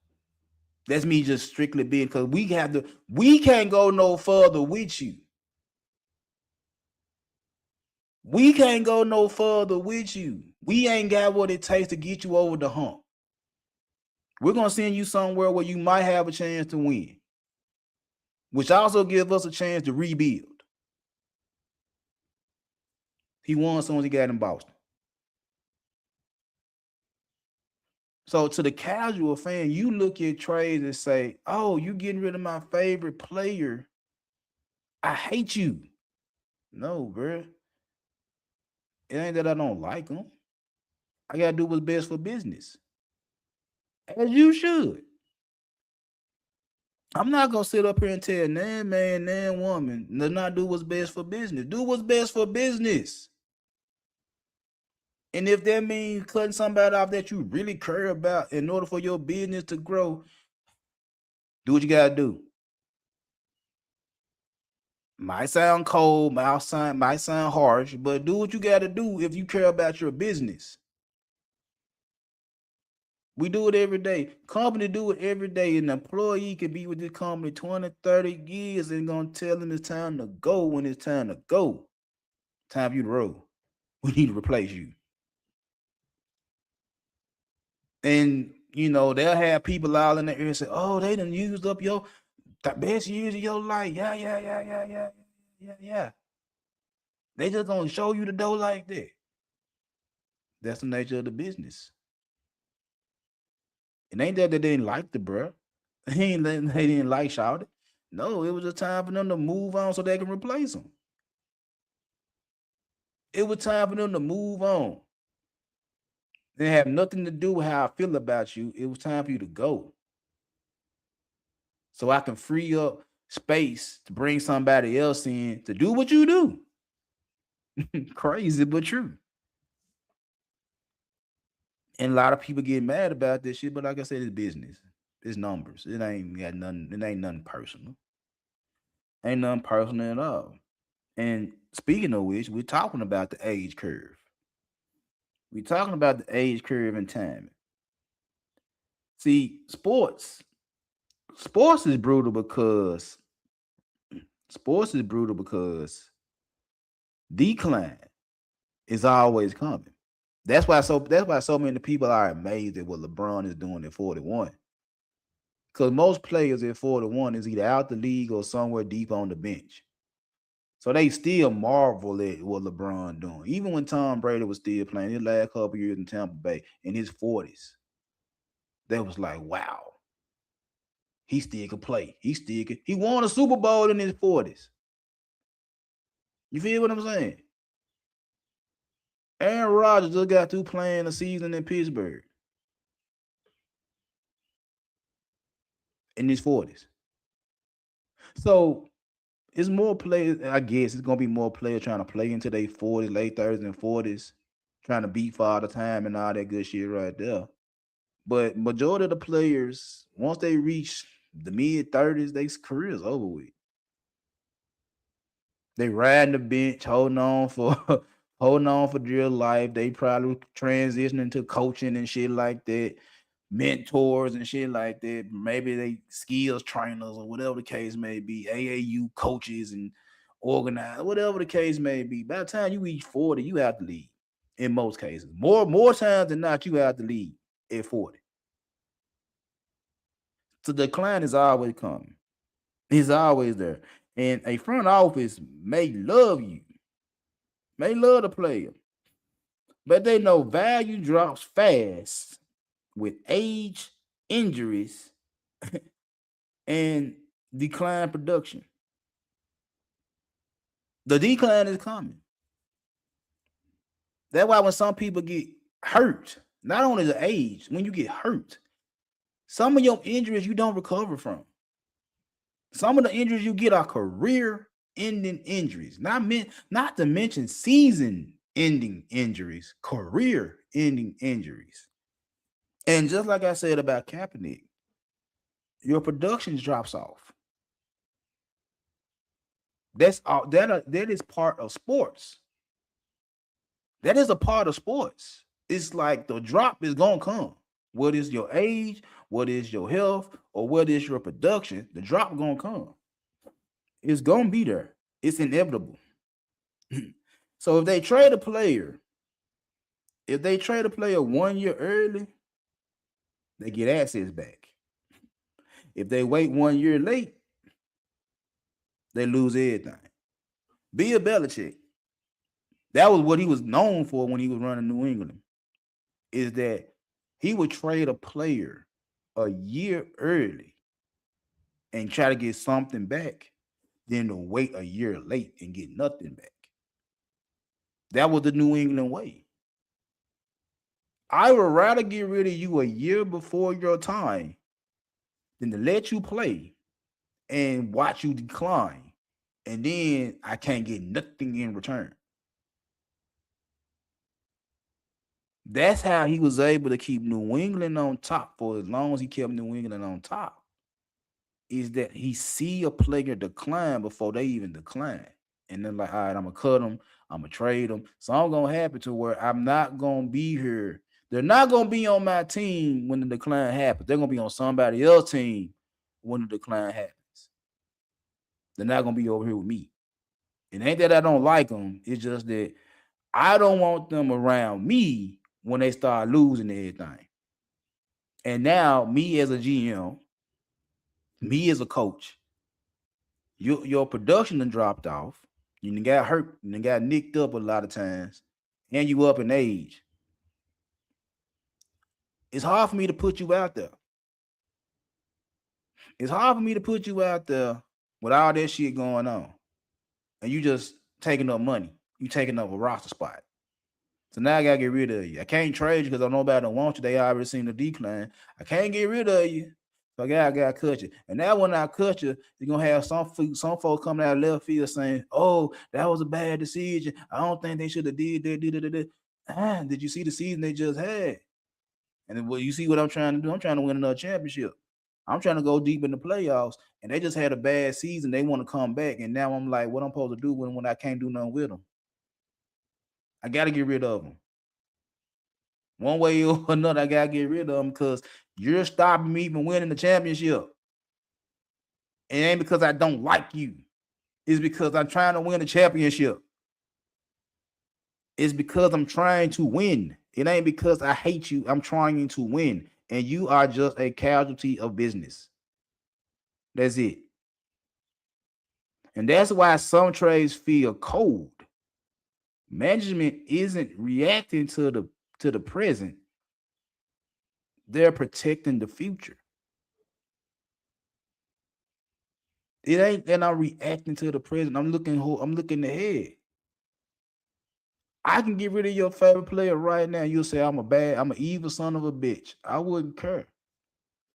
That's me just strictly being because we can't go no further with you. We can't go no further with you. We ain't got what it takes to get you over the hump. We're gonna send you somewhere where you might have a chance to win, which also gives us a chance to rebuild. He won as soon as he got in Boston. So to the casual fan, you look at trades and say, "Oh, you getting rid of my favorite player? I hate you." No, bro. It ain't that I don't like him. I gotta do what's best for business, as you should. I'm not gonna sit up here and tell nan man, nan woman to not do what's best for business. Do what's best for business. And if that means cutting somebody off that you really care about in order for your business to grow, do what you gotta do. Might sound cold, might sound harsh, but do what you gotta do if you care about your business. We do it every day. Company do it every day. An employee can be with this company 20, 30 years and gonna tell them it's time to go when it's time to go. Time for you to roll. We need to replace you. And they'll have people out in the air say, "Oh, they done used up your the best years of your life." Yeah, yeah, yeah, yeah, yeah, yeah, yeah. They just gonna show you the dough like that. That's the nature of the business. It ain't that they didn't like the bruh. They didn't like Shouted. No, it was just time for them to move on so they can replace them. It was time for them to move on. It didn't have nothing to do with how I feel about you. It was time for you to go. So I can free up space to bring somebody else in to do what you do. Crazy, but true. And a lot of people get mad about this shit, but like I said, it's business. It's numbers. It ain't got nothing. It ain't nothing personal. Ain't nothing personal at all. And speaking of which, we're talking about the age curve. We're talking about the age curve and timing. See, sports is brutal because sports is brutal because decline is always coming. That's why so many people are amazed at what LeBron is doing at 41. Because most players at 41 is either out the league or somewhere deep on the bench. So they still marvel at what LeBron doing. Even when Tom Brady was still playing his last couple years in Tampa Bay in his 40s, they was like, wow, he still could play. He won a Super Bowl in his 40s. You feel what I'm saying? Aaron Rodgers just got through playing a season in Pittsburgh in his 40s. So it's more players, I guess it's gonna be more players trying to play into their 40s, late 30s and 40s, trying to beat Father Time and all that good shit right there. But majority of the players, once they reach the mid 30s, their career's over with. They riding the bench, holding on for holding on for dear life. They probably transitioning to coaching and shit like that, mentors and shit like that. Maybe they skills trainers or whatever the case may be, AAU coaches and organized, whatever the case may be. By the time you reach 40, you have to leave. In most cases, more times than not, you have to leave at 40. So the decline is always coming. It's always there. And a front office may love you, may love the player, but they know value drops fast with age, injuries, and decline production. The decline is coming. That's why when some people get hurt, not only the age, when you get hurt, some of your injuries you don't recover from. Some of the injuries you get are career-ending injuries, not to mention season-ending injuries, career-ending injuries. And just like I said about Kaepernick, your production drops off. That's all. That is part of sports. That is a part of sports. It's like the drop is gonna come. What is your age? What is your health? Or what is your production? The drop gonna come. It's gonna be there. It's inevitable. So if they trade a player, 1 year early, they get assets back. If they wait 1 year late, they lose everything. Bill Belichick, that was what he was known for when he was running New England, is that he would trade a player a year early and try to get something back, then to wait a year late and get nothing back. That was the New England way. I would rather get rid of you a year before your time than to let you play and watch you decline, and then I can't get nothing in return. That's how he was able to keep New England on top for as long as he kept New England on top. Is that he see a player decline before they even decline. And then like, all right, I'm gonna cut them, I'm gonna trade them. So I'm gonna happen to where I'm not gonna be here. They're not gonna be on my team when the decline happens. They're gonna be on somebody else's team when the decline happens. They're not gonna be over here with me. It ain't that I don't like them. It's just that I don't want them around me when they start losing everything. And now, me as a GM, me as a coach, your production done dropped off. You done got hurt, you done got nicked up a lot of times, and you up in age. It's hard for me to put you out there. It's hard for me to put you out there with all that shit going on. And you just taking up money. You taking up a roster spot. So now I gotta get rid of you. I can't trade you because I know nobody don't want you. They already seen the decline. I can't get rid of you. So I gotta cut you. And now when I cut you, you're gonna have some folks coming out of left field saying, "Oh, that was a bad decision. I don't think they should have did that." Did you see the season they just had? And then, well, you see what I'm trying to do? I'm trying to win another championship. I'm trying to go deep in the playoffs, and they just had a bad season. They want to come back, and now I'm like, what I'm supposed to do when I can't do nothing with them? I got to get rid of them. One way or another, I got to get rid of them because you're stopping me from winning the championship. It ain't because I don't like you. It's because I'm trying to win the championship. It's because I'm trying to win. It ain't because I hate you. I'm trying to win. And you are just a casualty of business. That's it. And that's why some trades feel cold. Management isn't reacting to the present. They're protecting the future. It ain't that I'm reacting to the present. I'm looking ahead. I can get rid of your favorite player right now. You'll say I'm an evil son of a bitch. I wouldn't care.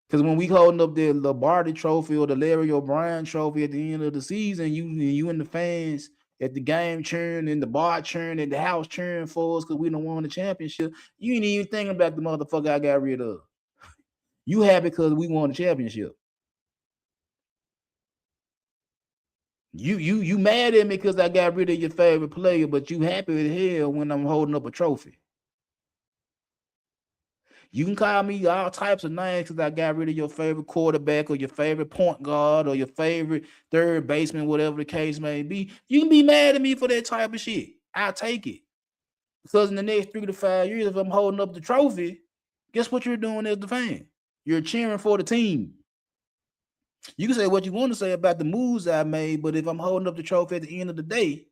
Because when we holding up the Lombardi Trophy or the Larry O'Brien Trophy at the end of the season, you and the fans at the game cheering and the bar cheering and the house cheering for us because we don't won the championship. You ain't even thinking about the motherfucker I got rid of. You happy because we won the championship. You mad at me because I got rid of your favorite player, but you happy as hell when I'm holding up a trophy. You can call me all types of names because I got rid of your favorite quarterback or your favorite point guard or your favorite third baseman, whatever the case may be. You can be mad at me for that type of shit. I'll take it. Because in the next 3 to 5 years, if I'm holding up the trophy, guess what you're doing as the fan? You're cheering for the team. You can say what you want to say about the moves I made, but if I'm holding up the trophy at the end of the day,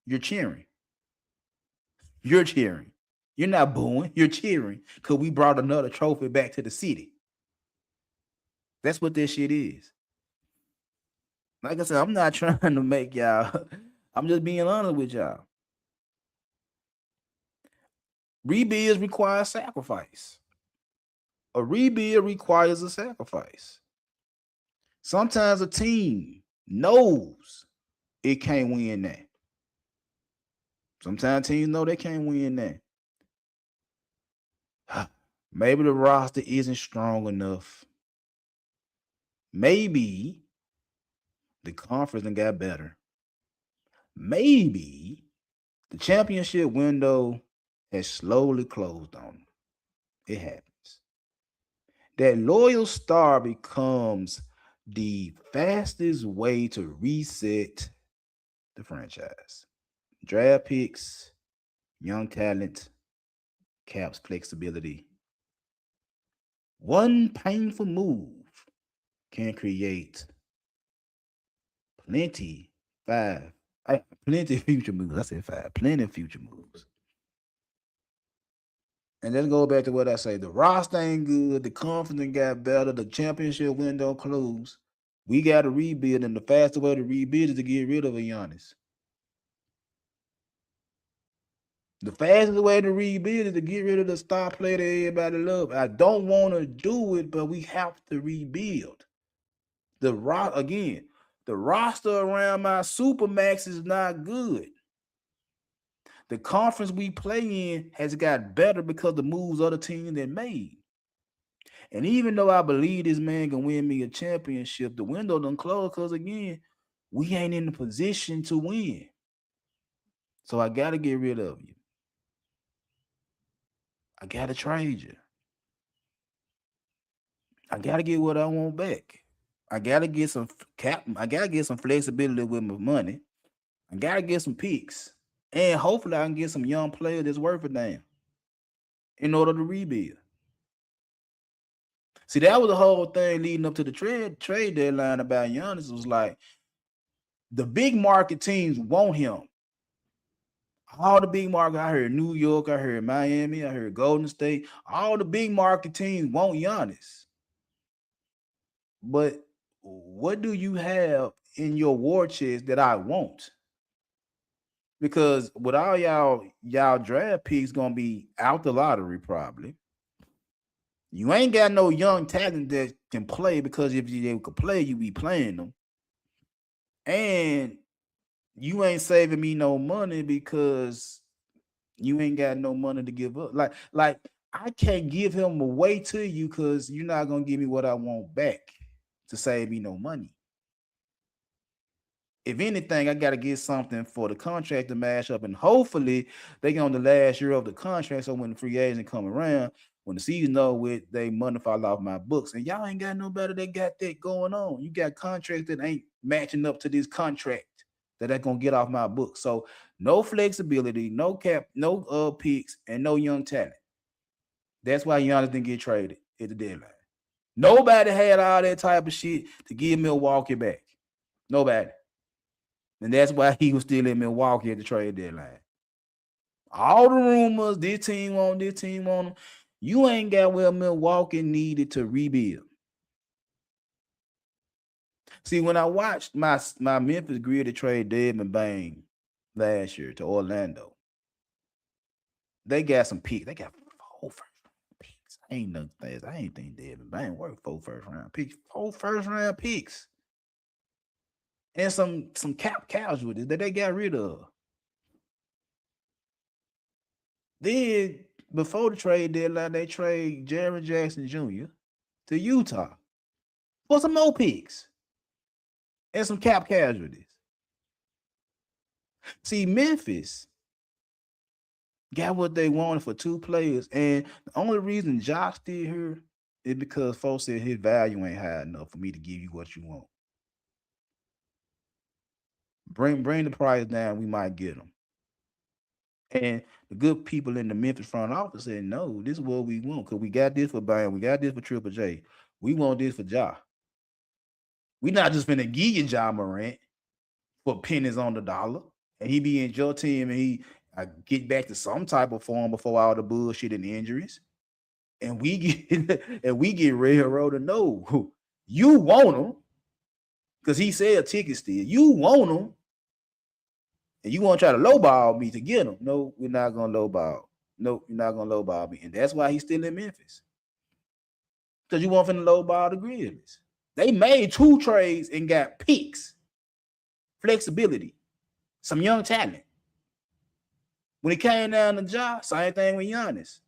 you're cheering. You're cheering. You're not booing. You're cheering because we brought another trophy back to the city. That's what this shit is. Like I said, I'm not trying to make y'all. I'm just being honest with y'all. Rebuilds require sacrifice. A rebuild requires a sacrifice. Sometimes a team knows it can't win that. Sometimes teams know they can't win that. Maybe the roster isn't strong enough. Maybe the conference done got better. Maybe the championship window has slowly closed on them. It happens. That loyal star becomes the fastest way to reset the franchise. Draft picks, young talent, caps flexibility. One painful move can create plenty five. Plenty future moves. I said five. Plenty future moves. And let's go back to what I say. The roster ain't good. The confidence got better. The championship window closed. We got to rebuild, and the fastest way to rebuild is to get rid of a Giannis. The fastest way to rebuild is to get rid of the star player that everybody love. I don't want to do it, but we have to rebuild. The roster around my Supermax is not good. The conference we play in has got better because the moves other teams that made. And even though I believe this man can win me a championship, the window done closed because again, we ain't in the position to win. So I gotta get rid of you. I gotta trade you. I gotta get what I want back. I gotta get some cap. I gotta get some flexibility with my money. I gotta get some picks. And hopefully I can get some young players that's worth a damn in order to rebuild. See, that was the whole thing leading up to the trade deadline about Giannis. It was like the big market teams want him. All the big market, I heard New York, I heard Miami, I heard Golden State. All the big market teams want Giannis. But what do you have in your war chest that I want? Because with all y'all draft picks gonna be out the lottery probably. You ain't got no young talent that can play because if they could play, you be playing them. And you ain't saving me no money because you ain't got no money to give up. Like I can't give him away to you because you're not gonna give me what I want back to save me no money. If anything, I got to get something for the contract to match up, and hopefully they get on the last year of the contract. So when the free agent come around, when the season over with, they money fall off my books. And y'all ain't got nobody that got that going on. You got contracts that ain't matching up to this contract that are gonna get off my books. So no flexibility, no cap, no picks, and no young talent. That's why Giannis didn't get traded at the deadline. Nobody had all that type of shit to give Milwaukee back. Nobody. And that's why he was still in Milwaukee at the trade deadline. All the rumors, this team on him. You ain't got where Milwaukee needed to rebuild. See, when I watched my Memphis Grizzlies trade Desmond Bane last year to Orlando, they got some picks. They got 4 first round picks. I ain't think Desmond Bane worth 4 first round picks. 4 first round picks. And some cap casualties that they got rid of. Then before the trade deadline, they trade Jaren Jackson Jr. to Utah for some more picks and some cap casualties. See, Memphis got what they wanted for 2 players, and the only reason Josh still here is because folks said his value ain't high enough for me to give you what you want. Bring the price down, we might get him. And the good people in the Memphis front office said, no, this is what we want. Because we got this for Bam. We got this for Triple J. We want this for Ja. We not just finna give you Ja Morant for pennies on the dollar. And he be in your team and he get back to some type of form before all the bullshit and injuries. And we get railroaded. No, you want him. Because he said tickets still. You want them, and you want to try to lowball me to get them. No, we're not going to lowball. No, you're not going to lowball me. And that's why he's still in Memphis. Because you want him to lowball the Grizzlies. They made 2 trades and got picks, flexibility, some young talent. When it came down to Ja, same thing with Giannis.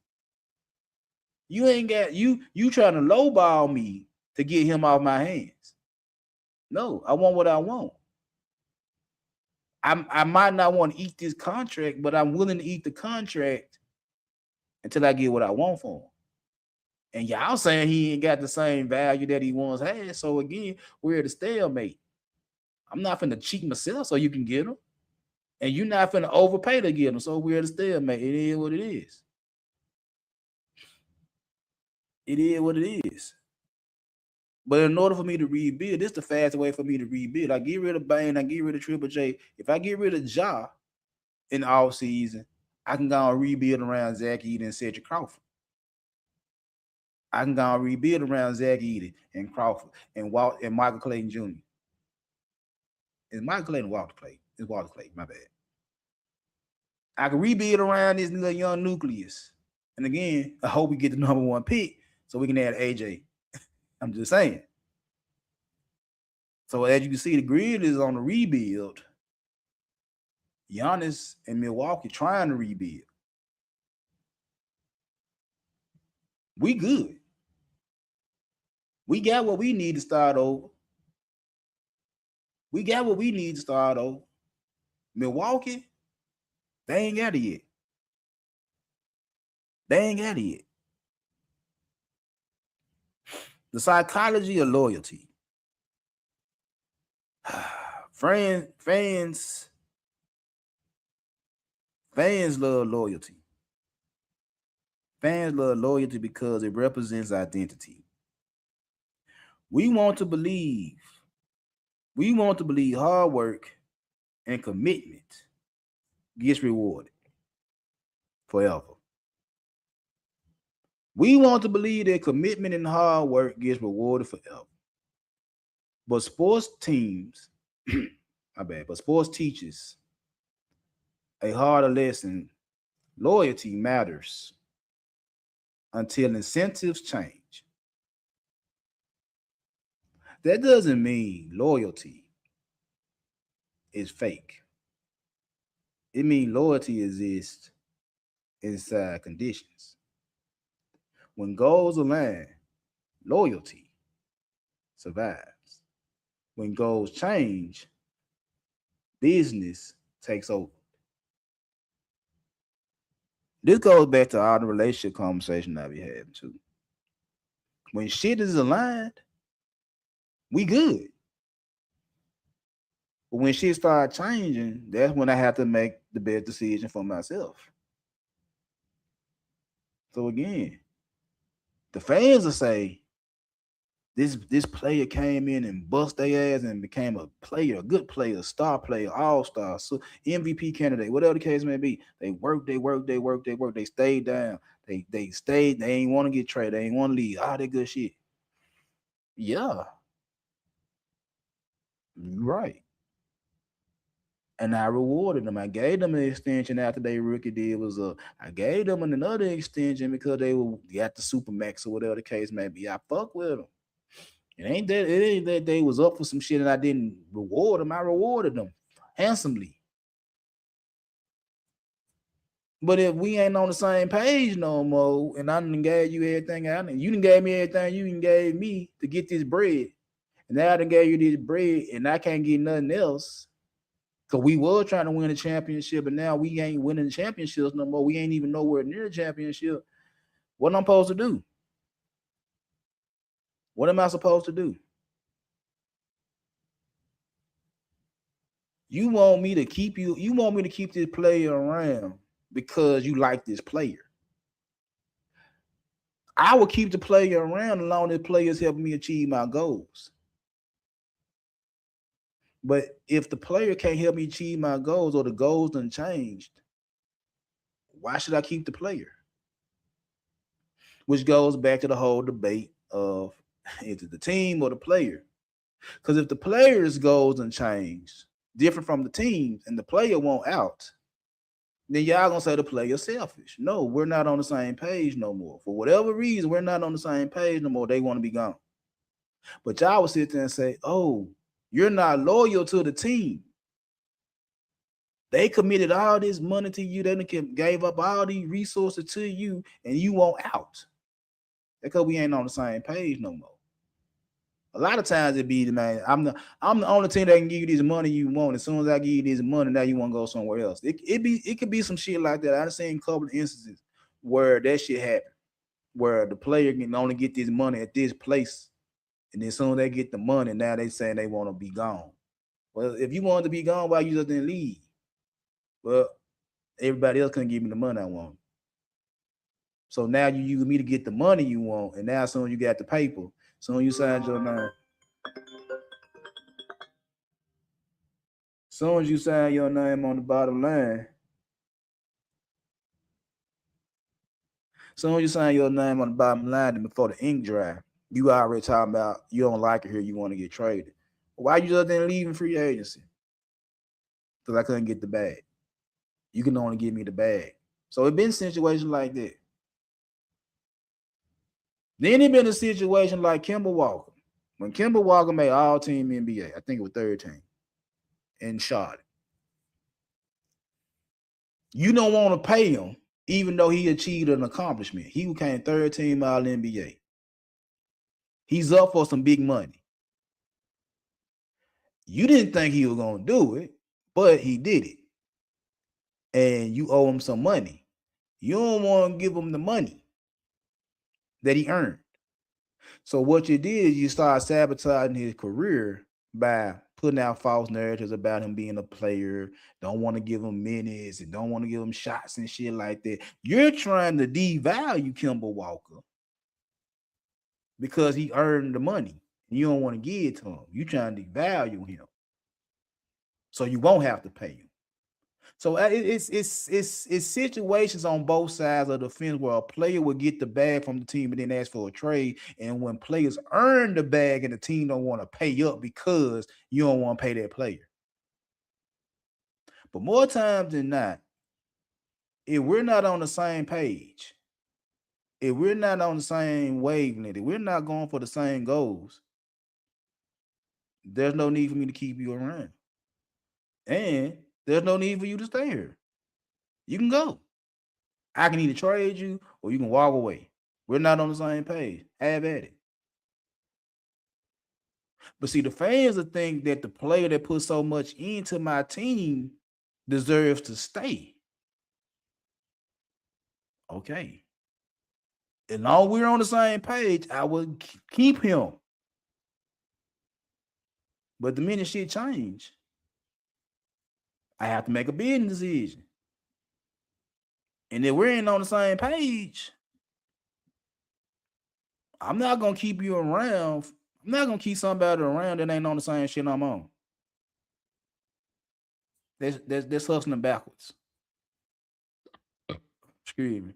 You ain't got you trying to lowball me to get him off my hands. No, I want what I want. I might not want to eat this contract, but I'm willing to eat the contract until I get what I want for him. And y'all saying he ain't got the same value that he once had. So again, we're at a stalemate. I'm not finna cheat myself so you can get him. And you're not finna overpay to get him. So we're at a stalemate. It is what it is. It is what it is. But in order for me to rebuild, this is the fastest way for me to rebuild. I get rid of Bane, I get rid of Triple J. If I get rid of Ja in the off season, I can go and rebuild around Zach Edey and Cedric Crawford. I can go and rebuild around Zach Edey and Crawford and Michael Clayton Jr. It's Michael Clayton Walter Clayton. It's Walter Clayton, my bad. I can rebuild around this little young nucleus. And again, I hope we get the number 1 pick so we can add AJ. I'm just saying. So as you can see, the grid is on the rebuild. Giannis and Milwaukee trying to rebuild. We good. We got what we need to start over. Milwaukee, they ain't got it yet. The psychology of loyalty. Fans love loyalty. Fans love loyalty because it represents identity. We want to believe hard work and commitment gets rewarded forever. We want to believe that commitment and hard work gets rewarded forever. But sports teams, sports teaches a harder lesson. Loyalty matters until incentives change. That doesn't mean loyalty is fake. It means loyalty exists inside conditions. When goals align, loyalty survives. When goals change, business takes over. This goes back to all the relationship conversation I be having too. When shit is aligned, we good. But when shit start changing, that's when I have to make the best decision for myself. So again, the fans will say, this player came in and bust their ass and became a player, a good player, a star player, all-star, so MVP candidate, whatever the case may be. They worked. They stayed down. They stayed. They ain't want to get traded. They ain't want to leave. All that good shit. Yeah. Right. And I rewarded them. I gave them an extension after their rookie deal was up. I gave them another extension because they got the Supermax or whatever the case may be. I fuck with them. It ain't that they was up for some shit and I didn't reward them. I rewarded them handsomely. But if we ain't on the same page no more, and I done gave you everything you done gave me everything you done gave me to get this bread, and now I done gave you this bread and I can't get nothing else, because we were trying to win a championship, and now we ain't winning the championships no more. We ain't even nowhere near the championship. What am I supposed to do? What am I supposed to do? You want me to keep this player around because you like this player. I will keep the player around as long as the player is helping me achieve my goals. But if the player can't help me achieve my goals or the goals done changed, why should I keep the player? Which goes back to the whole debate of is it the team or the player? Because if the players' goals and change different from the teams and the player won't out, then y'all gonna say the player selfish. No, we're not on the same page no more. For whatever reason, we're not on the same page no more. They want to be gone. But y'all will sit there and say, oh, you're not loyal to the team. They committed all this money to you. They gave up all these resources to you, and you want out. Because we ain't on the same page no more. A lot of times it be the man. I'm the only team that can give you this money you want. As soon as I give you this money, now you want to go somewhere else. It could be some shit like that. I've seen a couple of instances where that shit happened, where the player can only get this money at this place, and then as soon as they get the money, now they saying they want to be gone. Well, if you wanted to be gone, why you just didn't leave? Well, everybody else couldn't give me the money I want. So now you use me to get the money you want, and now as soon as you got the paper, soon you signed your name. Soon as you sign your name on the bottom line, soon as you sign your name on the bottom line, and before the ink dry, you already talking about you don't like it here, you want to get traded. Why you just didn't leave in free agency? Because I couldn't get the bag. You can only give me the bag. So it been situations like that. Then it been a situation like Kemba Walker. When Kemba Walker made all team NBA, I think it was third team in Charlotte. You don't want to pay him, even though he achieved an accomplishment. He became third team All NBA. He's up for some big money. You didn't think he was going to do it, but he did it. And you owe him some money. You don't want to give him the money that he earned. So what you did is you start sabotaging his career by putting out false narratives about him being a player, don't want to give him minutes and don't want to give him shots and shit like that. You're trying to devalue Kemba Walker because he earned the money. You don't want to give it to him. You're trying to devalue him. So you won't have to pay him. So it's situations on both sides of the fence where a player will get the bag from the team and then ask for a trade. And when players earn the bag and the team don't want to pay up because you don't want to pay that player. But more times than not, if we're not on the same page, if we're not on the same wavelength, if we're not going for the same goals, there's no need for me to keep you around. And there's no need for you to stay here. You can go. I can either trade you or you can walk away. We're not on the same page. Have at it. But see, the fans will think that the player that put so much into my team deserves to stay. Okay. As long as we're on the same page, I will keep him. But the minute shit change, I have to make a business decision. And if we ain't on the same page, I'm not gonna keep you around. I'm not gonna keep somebody around that ain't on the same shit I'm on. That's hustling backwards. Excuse me.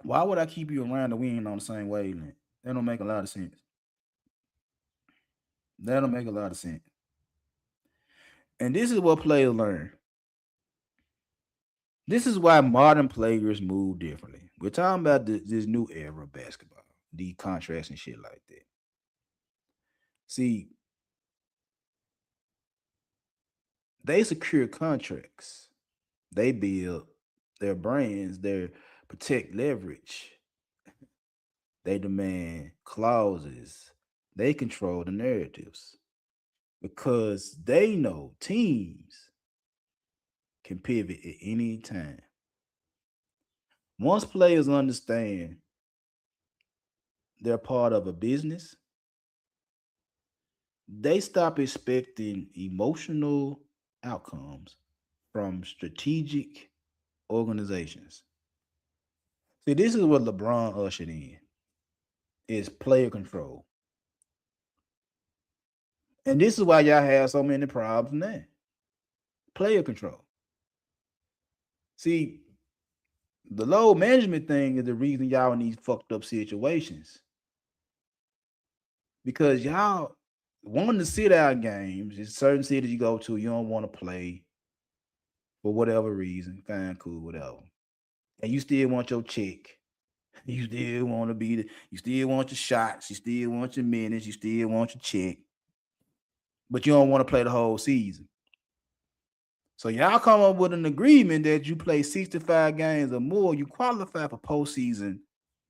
Why would I keep you around that we ain't on the same wavelength? That don't make a lot of sense. That don't make a lot of sense. And this is what players learn. This is why modern players move differently. We're talking about this new era of basketball, these contracts and shit like that. See, they secure contracts. They build their brands, they protect leverage. They demand clauses. They control the narratives because they know teams can pivot at any time. Once players understand they're part of a business, they stop expecting emotional outcomes from strategic organizations. See, this is what LeBron ushered in is player control. And this is why y'all have so many problems now. Player control. See, the load management thing is the reason y'all in these fucked up situations. Because y'all wanting to sit out games. There's certain cities you go to, you don't want to play for whatever reason. Fine, cool, whatever. And you still want your check. You still want to be you still want your shots, you still want your minutes, you still want your check, but you don't want to play the whole season. So y'all come up with an agreement that you play 65 games or more, you qualify for postseason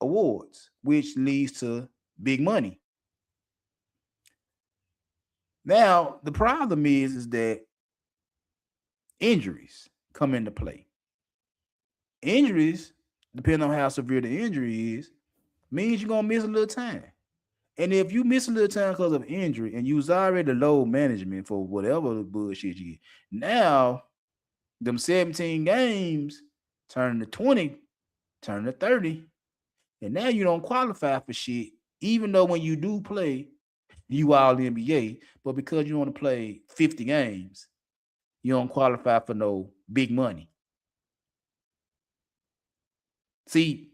awards, which leads to big money. Now, the problem is that injuries come into play. Injuries, depending on how severe the injury is, means you're gonna miss a little time. And if you miss a little time because of injury and you was already low management for whatever bullshit you get, now them 17 games turn to 20, turn to 30, and now you don't qualify for shit, even though when you do play, you all NBA, but because you want to play 50 games, you don't qualify for no big money. See,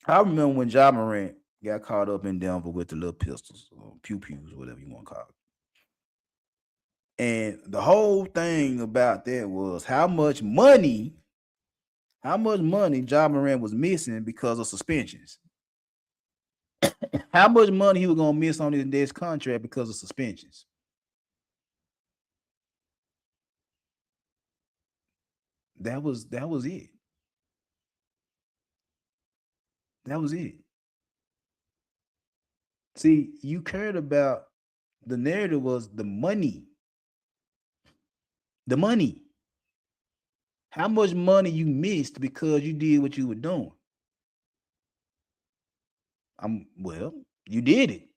I remember when Ja Morant got caught up in Denver with the little pistols or pew pews, whatever you want to call it. And the whole thing about that was how much money Ja Morant was missing because of suspensions. How much money he was gonna miss on his next contract because of suspensions. That was it. That was it. See, you cared about the narrative was the money. The money. How much money you missed because you did what you were doing. Well, you did it.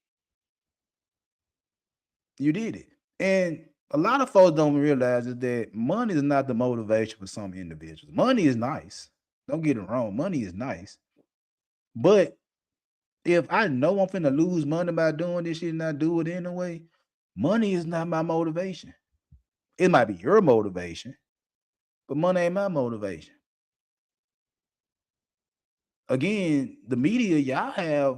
You did it. And a lot of folks don't realize is that money is not the motivation for some individuals. Money is nice. Don't get it wrong. Money is nice. But if I know I'm finna lose money by doing this shit and I do it anyway, money is not my motivation. It might be your motivation, but money ain't my motivation. Again, the media, y'all have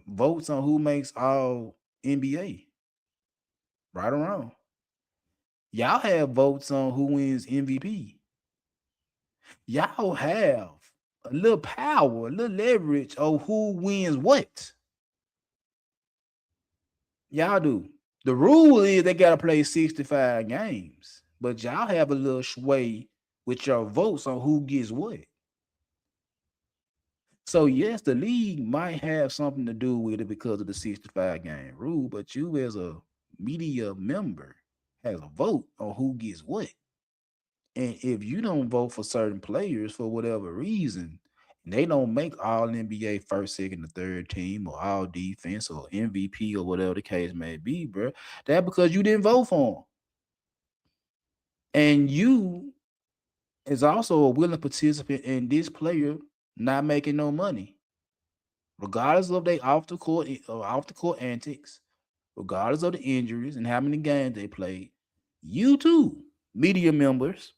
votes on who makes all NBA, right or wrong. Y'all have votes on who wins MVP. Y'all have a little power, a little leverage on who wins what. Y'all do. The rule is they gotta play 65 games, but y'all have a little sway with your votes on who gets what. So yes, the league might have something to do with it because of the 65 game rule, but you as a media member has a vote on who gets what. And if you don't vote for certain players for whatever reason, and they don't make all NBA first, second, or third team, or all defense, or MVP, or whatever the case may be, bro, that because you didn't vote for them. And you is also a willing participant in this player not making no money, regardless of they off the court antics, regardless of the injuries and how many games they played. You too, media members,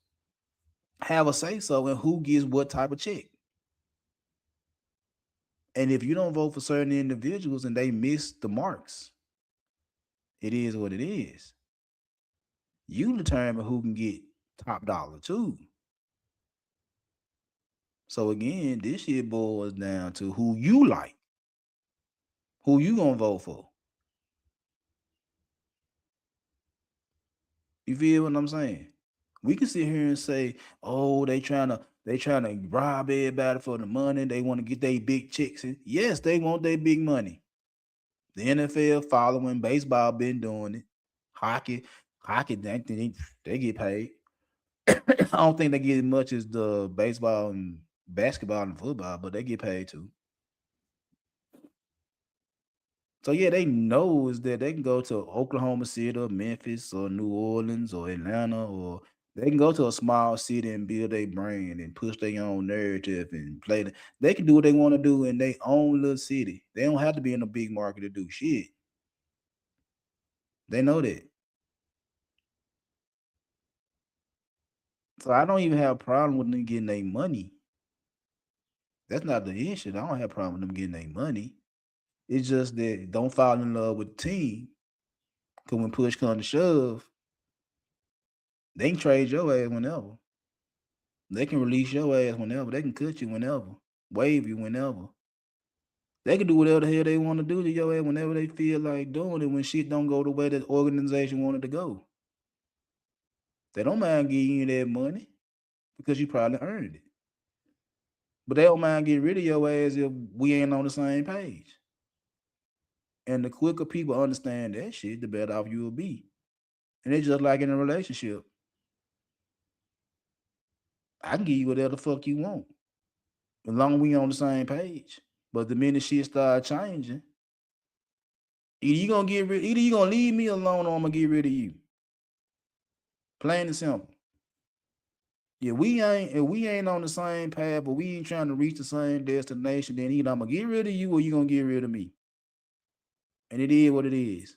have a say so in who gets what type of check. And if you don't vote for certain individuals and they miss the marks, it is what it is. You determine who can get top dollar too. So again, this shit boils down to who you like, who you gonna vote for. You feel what I'm saying? We can sit here and say, "Oh, they trying to rob everybody for the money. They want to get their big checks." And yes, they want their big money. The NFL following, baseball been doing it. Hockey, hockey, they get paid. I don't think they get as much as the baseball and basketball and football, but they get paid too. So yeah, they know is that they can go to Oklahoma City or Memphis or New Orleans or Atlanta, or they can go to a small city and build their brand and push their own narrative and play. They can do what they want to do in their own little city. They don't have to be in a big market to do shit. They know that. So I don't even have a problem with them getting their money. That's not the issue. I don't have a problem with them getting their money. It's just that don't fall in love with the team Because when push comes to shove, they can trade your ass whenever. They can release your ass whenever. They can cut you whenever. Waive you whenever. They can do whatever the hell they want to do to your ass whenever they feel like doing it when shit don't go the way that organization wanted to go. They don't mind giving you that money because you probably earned it. But they don't mind getting rid of your ass if we ain't on the same page. And the quicker people understand that shit, the better off you will be. And it's just like in a relationship. I can give you whatever the fuck you want, as long as we on the same page. But the minute shit start changing, either you gonna leave me alone or I'm gonna get rid of you. Plain and simple. If we ain't on the same path, but we ain't trying to reach the same destination, then either I'm gonna get rid of you or you gonna get rid of me. And it is what it is.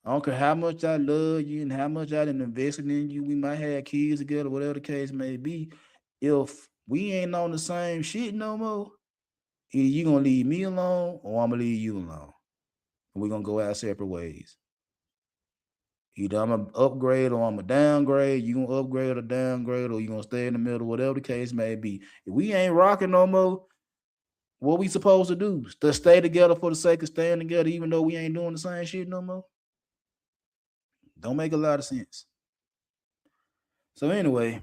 I don't care how much I love you and how much I done invested in you. We might have kids together, whatever the case may be. If we ain't on the same shit no more, either you gonna leave me alone or I'm gonna leave you alone. And we're gonna go our separate ways. Either I'm gonna upgrade or I'm gonna downgrade. You gonna upgrade or downgrade, or you gonna stay in the middle, whatever the case may be. If we ain't rocking no more, what we supposed to do? To stay together for the sake of staying together, even though we ain't doing the same shit no more? Don't make a lot of sense. So anyway,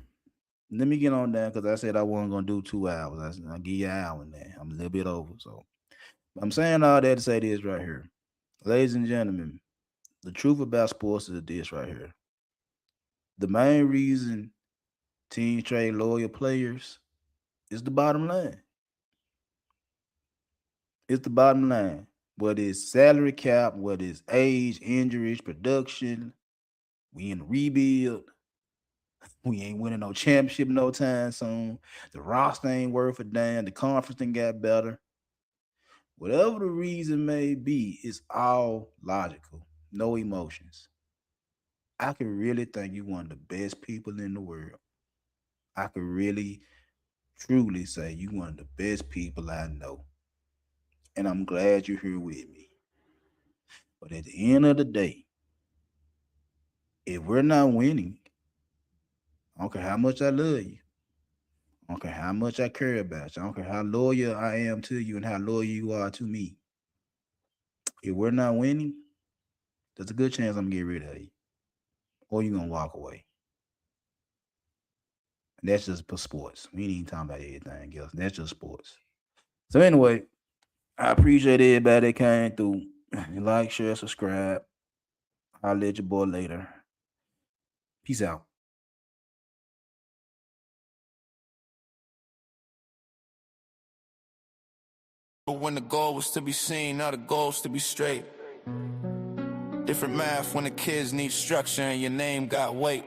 let me get on down because I said I wasn't gonna do 2 hours. I'll give you an hour in there. I'm a little bit over. So I'm saying all that to say this right here. Ladies and gentlemen, the truth about sports is this right here. The main reason teams trade loyal players is the bottom line. It's the bottom line. Whether it's salary cap, whether it's age, injuries, production, we in the rebuild. We ain't winning no championship no time soon. The roster ain't worth a damn. The conference done got better. Whatever the reason may be, it's all logical. No emotions. I can really think you're one of the best people in the world. I can really, truly say you're one of the best people I know. And I'm glad you're here with me. But at the end of the day, if we're not winning, I don't care how much I love you. I don't care how much I care about you. I don't care how loyal I am to you and how loyal you are to me. If we're not winning, there's a good chance I'm gonna get rid of you. Or you're gonna walk away. And that's just for sports. We ain't even talking about anything else. That's just sports. So anyway, I appreciate everybody that came through. Like, share, subscribe. I'll let your boy later. Peace out. But when the goal was to be seen, now the goal's to be straight. Different math when the kids need structure and your name got weight.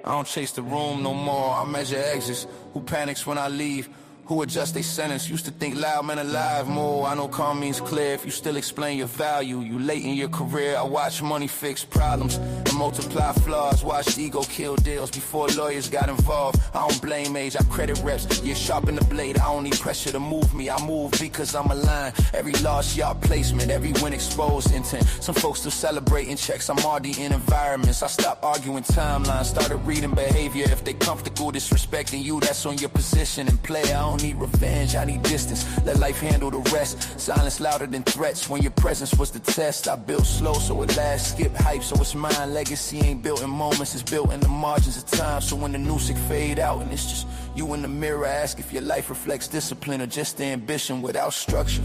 I don't chase the room no more, I measure exits. Who panics when I leave? Who adjust their sentence? Used to think loud men alive more. I know calm means clear if you still explain your value. You late in your career, I watch money fix problems and multiply flaws. Watch ego kill deals before lawyers got involved. I don't blame age, I credit reps. You sharpen the blade, I don't need pressure to move me. I move because I'm aligned. Every loss, y'all placement, every win exposed intent. Some folks still celebrating checks, I'm already in environments. I stopped arguing timelines, started reading behavior. If they comfortable disrespecting you, that's on your position and play. I don't need revenge, I need distance. Let life handle the rest. Silence louder than threats. When your presence was the test, I built slow so it lasts. Skip hype so it's mine. Legacy ain't built in moments, it's built in the margins of time. So when the music fade out and it's just you in the mirror, ask if your life reflects discipline or just the ambition without structure.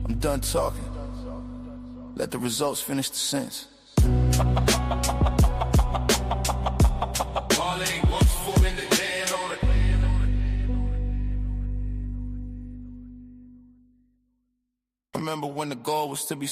I'm done talking. Let the results finish the sentence. Remember when the goal was to be